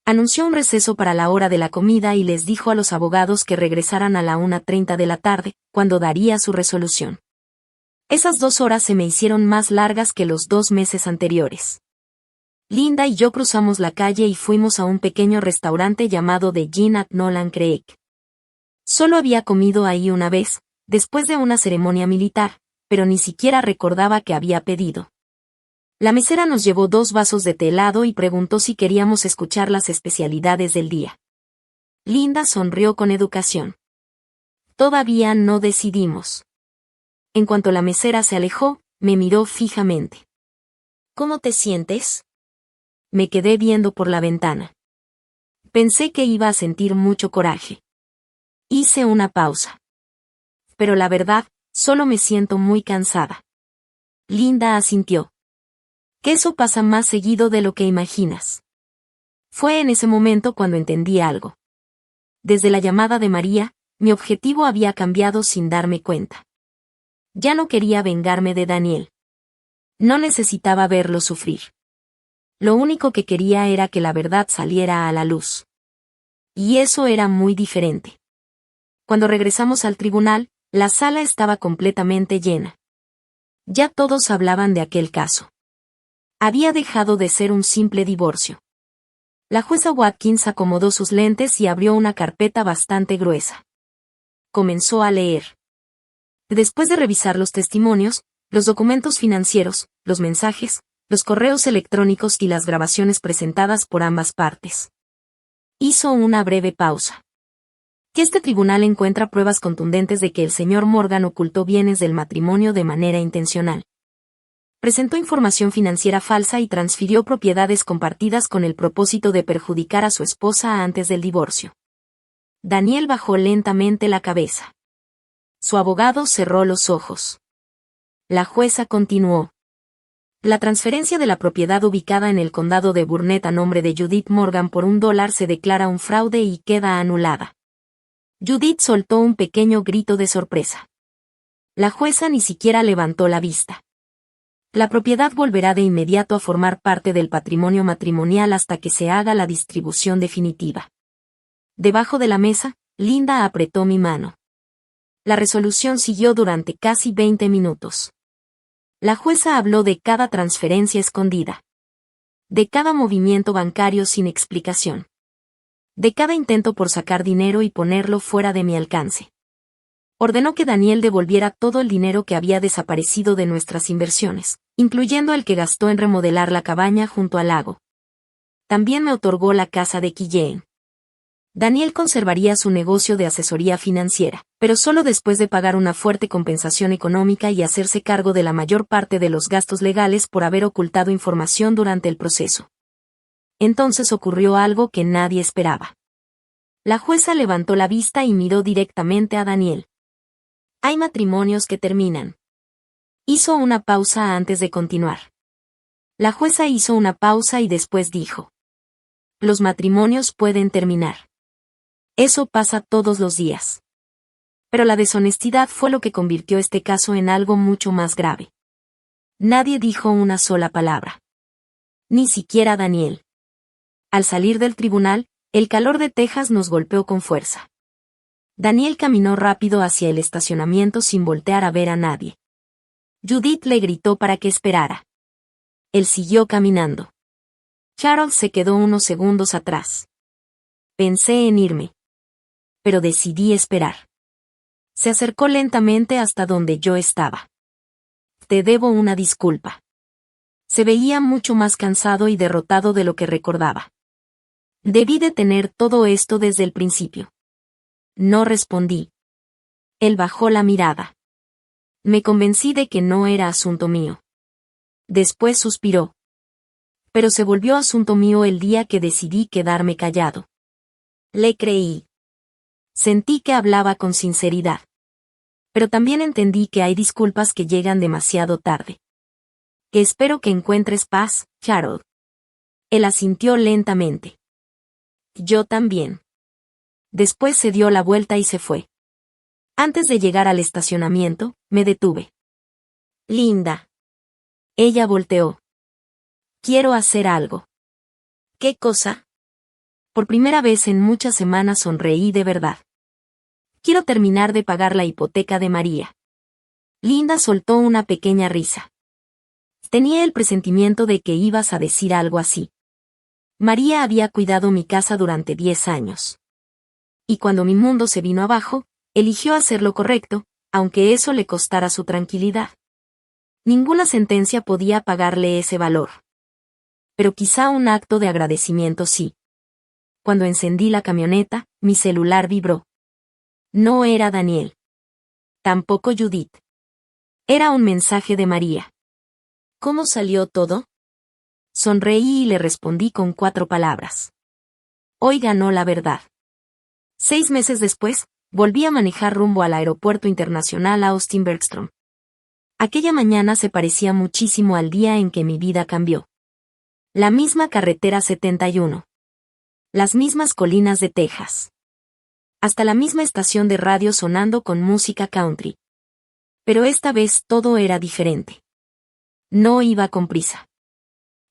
Anunció un receso para la hora de la comida y les dijo a los abogados que regresaran a la 1:30 de la tarde, cuando daría su resolución. Esas 2 horas se me hicieron más largas que los 2 meses anteriores. Linda y yo cruzamos la calle y fuimos a un pequeño restaurante llamado The Gin at Nolan Creek. Solo había comido ahí una vez, después de una ceremonia militar, pero ni siquiera recordaba que había pedido. La mesera nos llevó 2 vasos de té helado y preguntó si queríamos escuchar las especialidades del día. Linda sonrió con educación. Todavía no decidimos. En cuanto la mesera se alejó, me miró fijamente. ¿Cómo te sientes? Me quedé viendo por la ventana. Pensé que iba a sentir mucho coraje. Hice una pausa. Pero la verdad, solo me siento muy cansada. Linda asintió. Que eso pasa más seguido de lo que imaginas. Fue en ese momento cuando entendí algo. Desde la llamada de María, mi objetivo había cambiado sin darme cuenta. Ya no quería vengarme de Daniel. No necesitaba verlo sufrir. Lo único que quería era que la verdad saliera a la luz. Y eso era muy diferente. Cuando regresamos al tribunal, la sala estaba completamente llena. Ya todos hablaban de aquel caso. Había dejado de ser un simple divorcio. La jueza Watkins acomodó sus lentes y abrió una carpeta bastante gruesa. Comenzó a leer. Después de revisar los testimonios, los documentos financieros, los mensajes, los correos electrónicos y las grabaciones presentadas por ambas partes, hizo una breve pausa. Que este tribunal encuentra pruebas contundentes de que el señor Morgan ocultó bienes del matrimonio de manera intencional. Presentó información financiera falsa y transfirió propiedades compartidas con el propósito de perjudicar a su esposa antes del divorcio. Daniel bajó lentamente la cabeza. Su abogado cerró los ojos. La jueza continuó. La transferencia de la propiedad ubicada en el condado de Burnett a nombre de Judith Morgan por $1 se declara un fraude y queda anulada. Judith soltó un pequeño grito de sorpresa. La jueza ni siquiera levantó la vista. La propiedad volverá de inmediato a formar parte del patrimonio matrimonial hasta que se haga la distribución definitiva. Debajo de la mesa, Linda apretó mi mano. La resolución siguió durante casi 20 minutos. La jueza habló de cada transferencia escondida. De cada movimiento bancario sin explicación. De cada intento por sacar dinero y ponerlo fuera de mi alcance. Ordenó que Daniel devolviera todo el dinero que había desaparecido de nuestras inversiones, incluyendo el que gastó en remodelar la cabaña junto al lago. También me otorgó la casa de Quillane. Daniel conservaría su negocio de asesoría financiera, pero solo después de pagar una fuerte compensación económica y hacerse cargo de la mayor parte de los gastos legales por haber ocultado información durante el proceso. Entonces ocurrió algo que nadie esperaba. La jueza levantó la vista y miró directamente a Daniel. Hay matrimonios que terminan. Hizo una pausa antes de continuar. La jueza hizo una pausa y después dijo. Los matrimonios pueden terminar. Eso pasa todos los días. Pero la deshonestidad fue lo que convirtió este caso en algo mucho más grave. Nadie dijo una sola palabra. Ni siquiera Daniel. Al salir del tribunal, el calor de Texas nos golpeó con fuerza. Daniel caminó rápido hacia el estacionamiento sin voltear a ver a nadie. Judith le gritó para que esperara. Él siguió caminando. Charles se quedó unos segundos atrás. Pensé en irme. Pero decidí esperar. Se acercó lentamente hasta donde yo estaba. Te debo una disculpa. Se veía mucho más cansado y derrotado de lo que recordaba. Debí detener todo esto desde el principio. No respondí. Él bajó la mirada. Me convencí de que no era asunto mío. Después suspiró. Pero se volvió asunto mío el día que decidí quedarme callado. Le creí. Sentí que hablaba con sinceridad. Pero también entendí que hay disculpas que llegan demasiado tarde. Que espero que encuentres paz, Charles. Él asintió lentamente. Yo también. Después se dio la vuelta y se fue. Antes de llegar al estacionamiento, me detuve. Linda. Ella volteó. Quiero hacer algo. ¿Qué cosa? Por primera vez en muchas semanas sonreí de verdad. Quiero terminar de pagar la hipoteca de María. Linda soltó una pequeña risa. Tenía el presentimiento de que ibas a decir algo así. María había cuidado mi casa durante 10 años. Y cuando mi mundo se vino abajo, eligió hacer lo correcto, aunque eso le costara su tranquilidad. Ninguna sentencia podía pagarle ese valor. Pero quizá un acto de agradecimiento sí. Cuando encendí la camioneta, mi celular vibró. No era Daniel. Tampoco Judith. Era un mensaje de María. ¿Cómo salió todo? Sonreí y le respondí con 4 palabras. Hoy ganó la verdad. 6 meses después, volví a manejar rumbo al Aeropuerto Internacional Austin-Bergstrom. Aquella mañana se parecía muchísimo al día en que mi vida cambió. La misma carretera 71. Las mismas colinas de Texas. Hasta la misma estación de radio sonando con música country. Pero esta vez todo era diferente. No iba con prisa.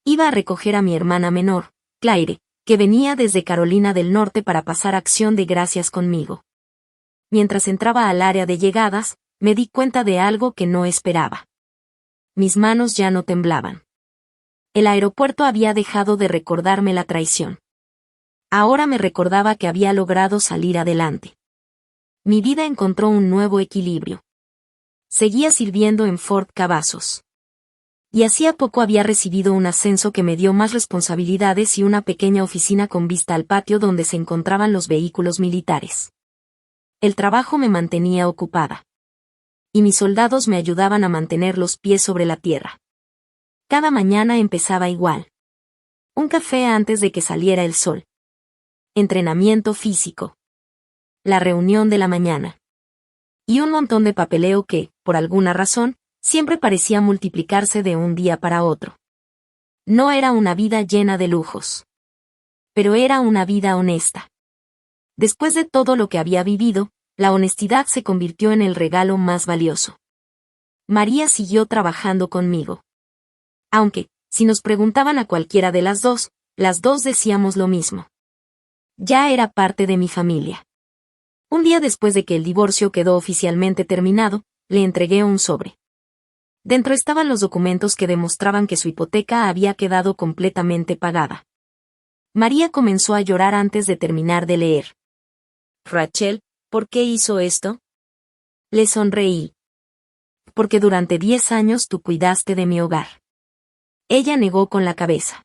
Iba a recoger a mi hermana menor, Claire, que venía desde Carolina del Norte para pasar Acción de Gracias conmigo. Mientras entraba al área de llegadas, me di cuenta de algo que no esperaba. Mis manos ya no temblaban. El aeropuerto había dejado de recordarme la traición. Ahora me recordaba que había logrado salir adelante. Mi vida encontró un nuevo equilibrio. Seguía sirviendo en Fort Cavazos. Y hacía poco había recibido un ascenso que me dio más responsabilidades y una pequeña oficina con vista al patio donde se encontraban los vehículos militares. El trabajo me mantenía ocupada. Y mis soldados me ayudaban a mantener los pies sobre la tierra. Cada mañana empezaba igual. Un café antes de que saliera el sol. Entrenamiento físico. La reunión de la mañana. Y un montón de papeleo que, por alguna razón, siempre parecía multiplicarse de un día para otro. No era una vida llena de lujos. Pero era una vida honesta. Después de todo lo que había vivido, la honestidad se convirtió en el regalo más valioso. María siguió trabajando conmigo. Aunque, si nos preguntaban a cualquiera de las dos decíamos lo mismo. Ya era parte de mi familia. Un día después de que el divorcio quedó oficialmente terminado, le entregué un sobre. Dentro estaban los documentos que demostraban que su hipoteca había quedado completamente pagada. María comenzó a llorar antes de terminar de leer. Rachel, ¿por qué hizo esto? Le sonreí. Porque durante 10 años tú cuidaste de mi hogar. Ella negó con la cabeza.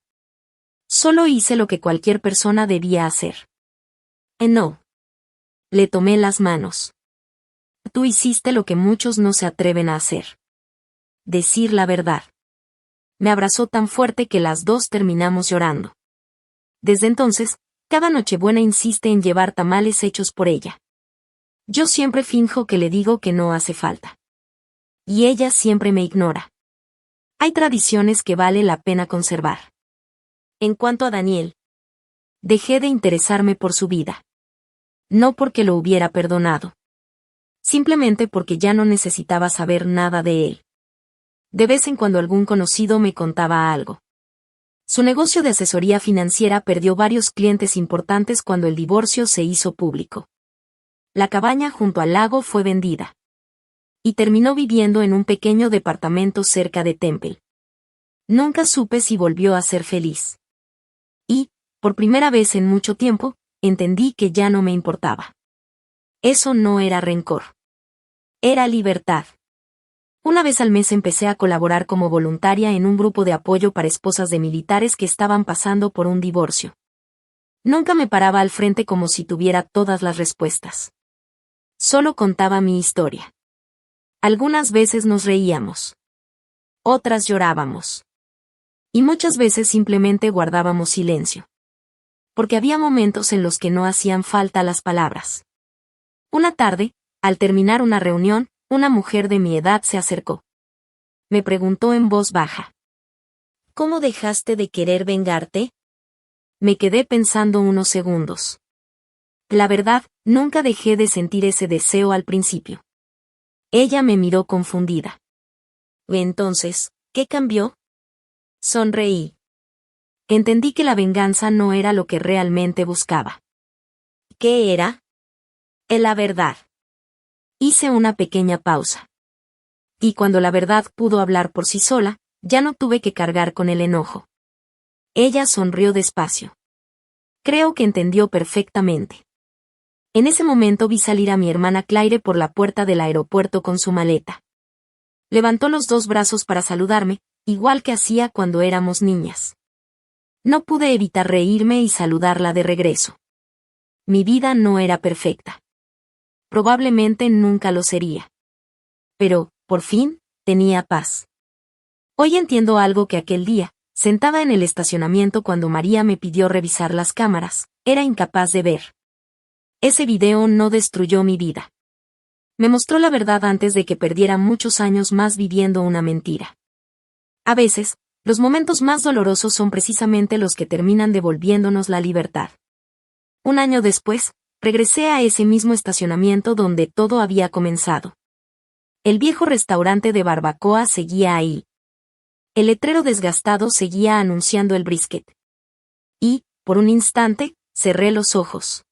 Solo hice lo que cualquier persona debía hacer. No. Le tomé las manos. Tú hiciste lo que muchos no se atreven a hacer. Decir la verdad. Me abrazó tan fuerte que las dos terminamos llorando. Desde entonces, cada Nochebuena insiste en llevar tamales hechos por ella. Yo siempre finjo que le digo que no hace falta. Y ella siempre me ignora. Hay tradiciones que vale la pena conservar. En cuanto a Daniel, dejé de interesarme por su vida. No porque lo hubiera perdonado. Simplemente porque ya no necesitaba saber nada de él. De vez en cuando algún conocido me contaba algo. Su negocio de asesoría financiera perdió varios clientes importantes cuando el divorcio se hizo público. La cabaña junto al lago fue vendida. Y terminó viviendo en un pequeño departamento cerca de Temple. Nunca supe si volvió a ser feliz. Y, por primera vez en mucho tiempo, entendí que ya no me importaba. Eso no era rencor. Era libertad. Una vez al mes empecé a colaborar como voluntaria en un grupo de apoyo para esposas de militares que estaban pasando por un divorcio. Nunca me paraba al frente como si tuviera todas las respuestas. Solo contaba mi historia. Algunas veces nos reíamos. Otras llorábamos. Y muchas veces simplemente guardábamos silencio. Porque había momentos en los que no hacían falta las palabras. Una tarde, al terminar una reunión, una mujer de mi edad se acercó. Me preguntó en voz baja. ¿Cómo dejaste de querer vengarte? Me quedé pensando unos segundos. La verdad, nunca dejé de sentir ese deseo al principio. Ella me miró confundida. Entonces, ¿qué cambió? Sonreí. Entendí que la venganza no era lo que realmente buscaba. ¿Qué era? La verdad. Hice una pequeña pausa. Y cuando la verdad pudo hablar por sí sola, ya no tuve que cargar con el enojo. Ella sonrió despacio. Creo que entendió perfectamente. En ese momento vi salir a mi hermana Claire por la puerta del aeropuerto con su maleta. Levantó los dos brazos para saludarme, igual que hacía cuando éramos niñas. No pude evitar reírme y saludarla de regreso. Mi vida no era perfecta. Probablemente nunca lo sería. Pero, por fin, tenía paz. Hoy entiendo algo que aquel día, sentada en el estacionamiento cuando María me pidió revisar las cámaras, era incapaz de ver. Ese video no destruyó mi vida. Me mostró la verdad antes de que perdiera muchos años más viviendo una mentira. A veces, los momentos más dolorosos son precisamente los que terminan devolviéndonos la libertad. Un año después, Regresé a ese mismo estacionamiento donde todo había comenzado. El viejo restaurante de barbacoa seguía ahí. El letrero desgastado seguía anunciando el brisket. Y, por un instante, cerré los ojos.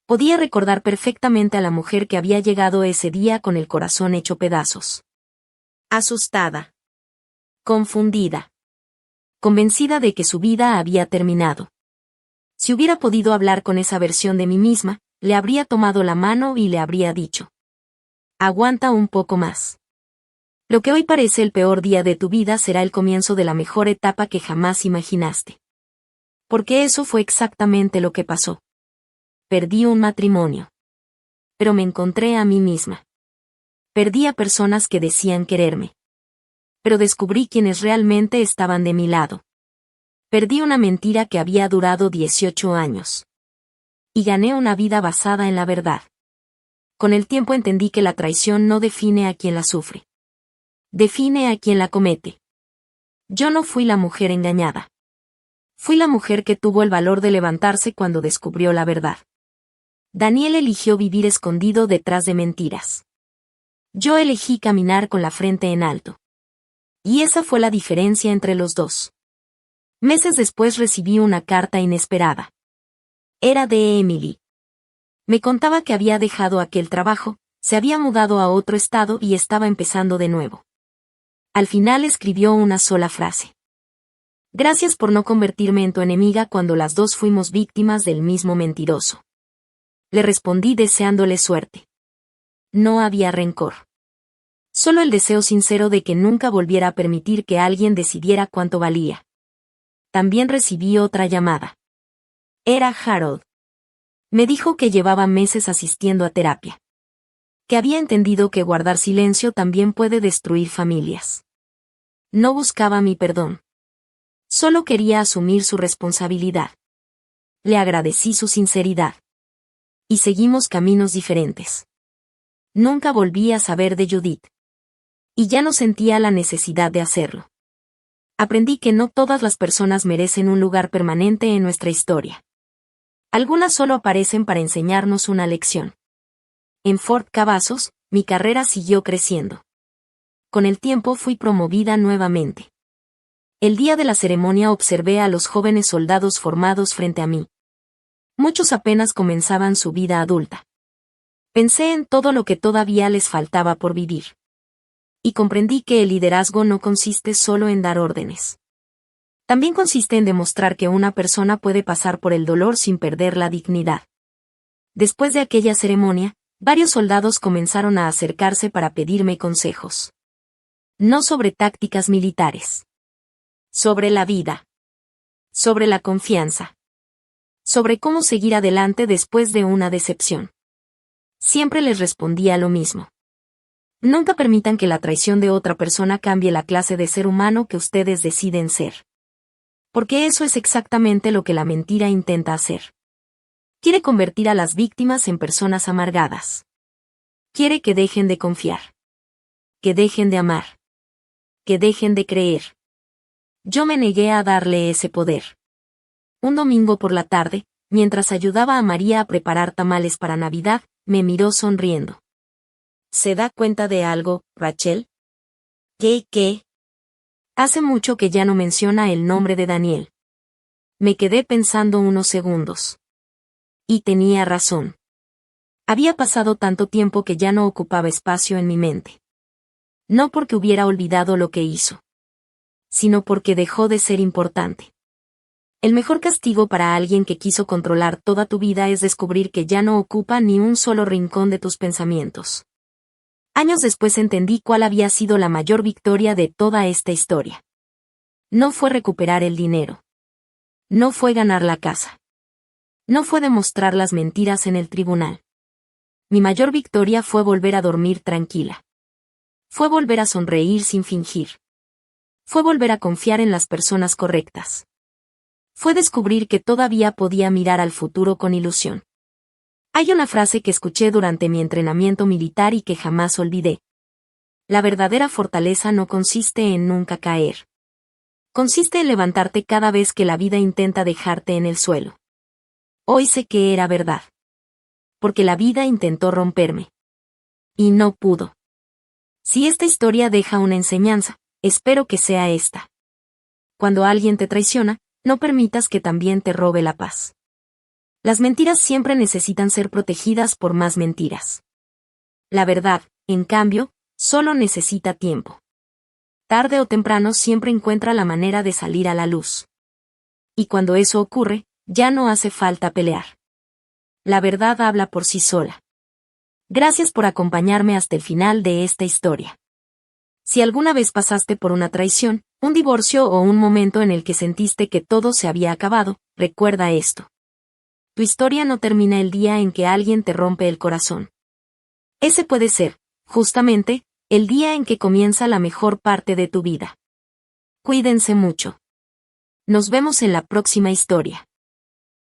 Podía recordar perfectamente a la mujer que había llegado ese día con el corazón hecho pedazos. Asustada. Confundida. Convencida de que su vida había terminado. Si hubiera podido hablar con esa versión de mí misma, le habría tomado la mano y le habría dicho: aguanta un poco más. Lo que hoy parece el peor día de tu vida será el comienzo de la mejor etapa que jamás imaginaste. Porque eso fue exactamente lo que pasó. Perdí un matrimonio. Pero me encontré a mí misma. Perdí a personas que decían quererme. Pero descubrí quienes realmente estaban de mi lado. Perdí una mentira que había durado 18 años. Y gané una vida basada en la verdad. Con el tiempo entendí que la traición no define a quien la sufre. Define a quien la comete. Yo no fui la mujer engañada. Fui la mujer que tuvo el valor de levantarse cuando descubrió la verdad. Daniel eligió vivir escondido detrás de mentiras. Yo elegí caminar con la frente en alto. Y esa fue la diferencia entre los dos. Meses después recibí una carta inesperada. Era de Emily. Me contaba que había dejado aquel trabajo, se había mudado a otro estado y estaba empezando de nuevo. Al final escribió una sola frase. Gracias por no convertirme en tu enemiga cuando las dos fuimos víctimas del mismo mentiroso. Le respondí deseándole suerte. No había rencor. Solo el deseo sincero de que nunca volviera a permitir que alguien decidiera cuánto valía. También recibí otra llamada. Era Harold. Me dijo que llevaba meses asistiendo a terapia. Que había entendido que guardar silencio también puede destruir familias. No buscaba mi perdón. Solo quería asumir su responsabilidad. Le agradecí su sinceridad. Y seguimos caminos diferentes. Nunca volví a saber de Judith. Y ya no sentía la necesidad de hacerlo. Aprendí que no todas las personas merecen un lugar permanente en nuestra historia. Algunas solo aparecen para enseñarnos una lección. En Fort Cavazos, mi carrera siguió creciendo. Con el tiempo fui promovida nuevamente. El día de la ceremonia observé a los jóvenes soldados formados frente a mí. Muchos apenas comenzaban su vida adulta. Pensé en todo lo que todavía les faltaba por vivir. Y comprendí que el liderazgo no consiste solo en dar órdenes. También consiste en demostrar que una persona puede pasar por el dolor sin perder la dignidad. Después de aquella ceremonia, varios soldados comenzaron a acercarse para pedirme consejos. No sobre tácticas militares. Sobre la vida. Sobre la confianza. Sobre cómo seguir adelante después de una decepción. Siempre les respondía lo mismo. Nunca permitan que la traición de otra persona cambie la clase de ser humano que ustedes deciden ser. Porque eso es exactamente lo que la mentira intenta hacer. Quiere convertir a las víctimas en personas amargadas. Quiere que dejen de confiar. Que dejen de amar. Que dejen de creer. Yo me negué a darle ese poder. Un domingo por la tarde, mientras ayudaba a María a preparar tamales para Navidad, me miró sonriendo. ¿Se da cuenta de algo, Rachel? ¿Qué? Hace mucho que ya no menciona el nombre de Daniel. Me quedé pensando unos segundos. Y tenía razón. Había pasado tanto tiempo que ya no ocupaba espacio en mi mente. No porque hubiera olvidado lo que hizo, sino porque dejó de ser importante. El mejor castigo para alguien que quiso controlar toda tu vida es descubrir que ya no ocupa ni un solo rincón de tus pensamientos. Años después entendí cuál había sido la mayor victoria de toda esta historia. No fue recuperar el dinero. No fue ganar la casa. No fue demostrar las mentiras en el tribunal. Mi mayor victoria fue volver a dormir tranquila. Fue volver a sonreír sin fingir. Fue volver a confiar en las personas correctas. Fue descubrir que todavía podía mirar al futuro con ilusión. Hay una frase que escuché durante mi entrenamiento militar y que jamás olvidé. La verdadera fortaleza no consiste en nunca caer. Consiste en levantarte cada vez que la vida intenta dejarte en el suelo. Hoy sé que era verdad. porque la vida intentó romperme. Y no pudo. Si esta historia deja una enseñanza, espero que sea esta. Cuando alguien te traiciona, no permitas que también te robe la paz. Las mentiras siempre necesitan ser protegidas por más mentiras. La verdad, en cambio, solo necesita tiempo. Tarde o temprano siempre encuentra la manera de salir a la luz. Y cuando eso ocurre, ya no hace falta pelear. La verdad habla por sí sola. Gracias por acompañarme hasta el final de esta historia. Si alguna vez pasaste por una traición, un divorcio o un momento en el que sentiste que todo se había acabado, recuerda esto. Tu historia no termina el día en que alguien te rompe el corazón. Ese puede ser, justamente, el día en que comienza la mejor parte de tu vida. Cuídense mucho. Nos vemos en la próxima historia.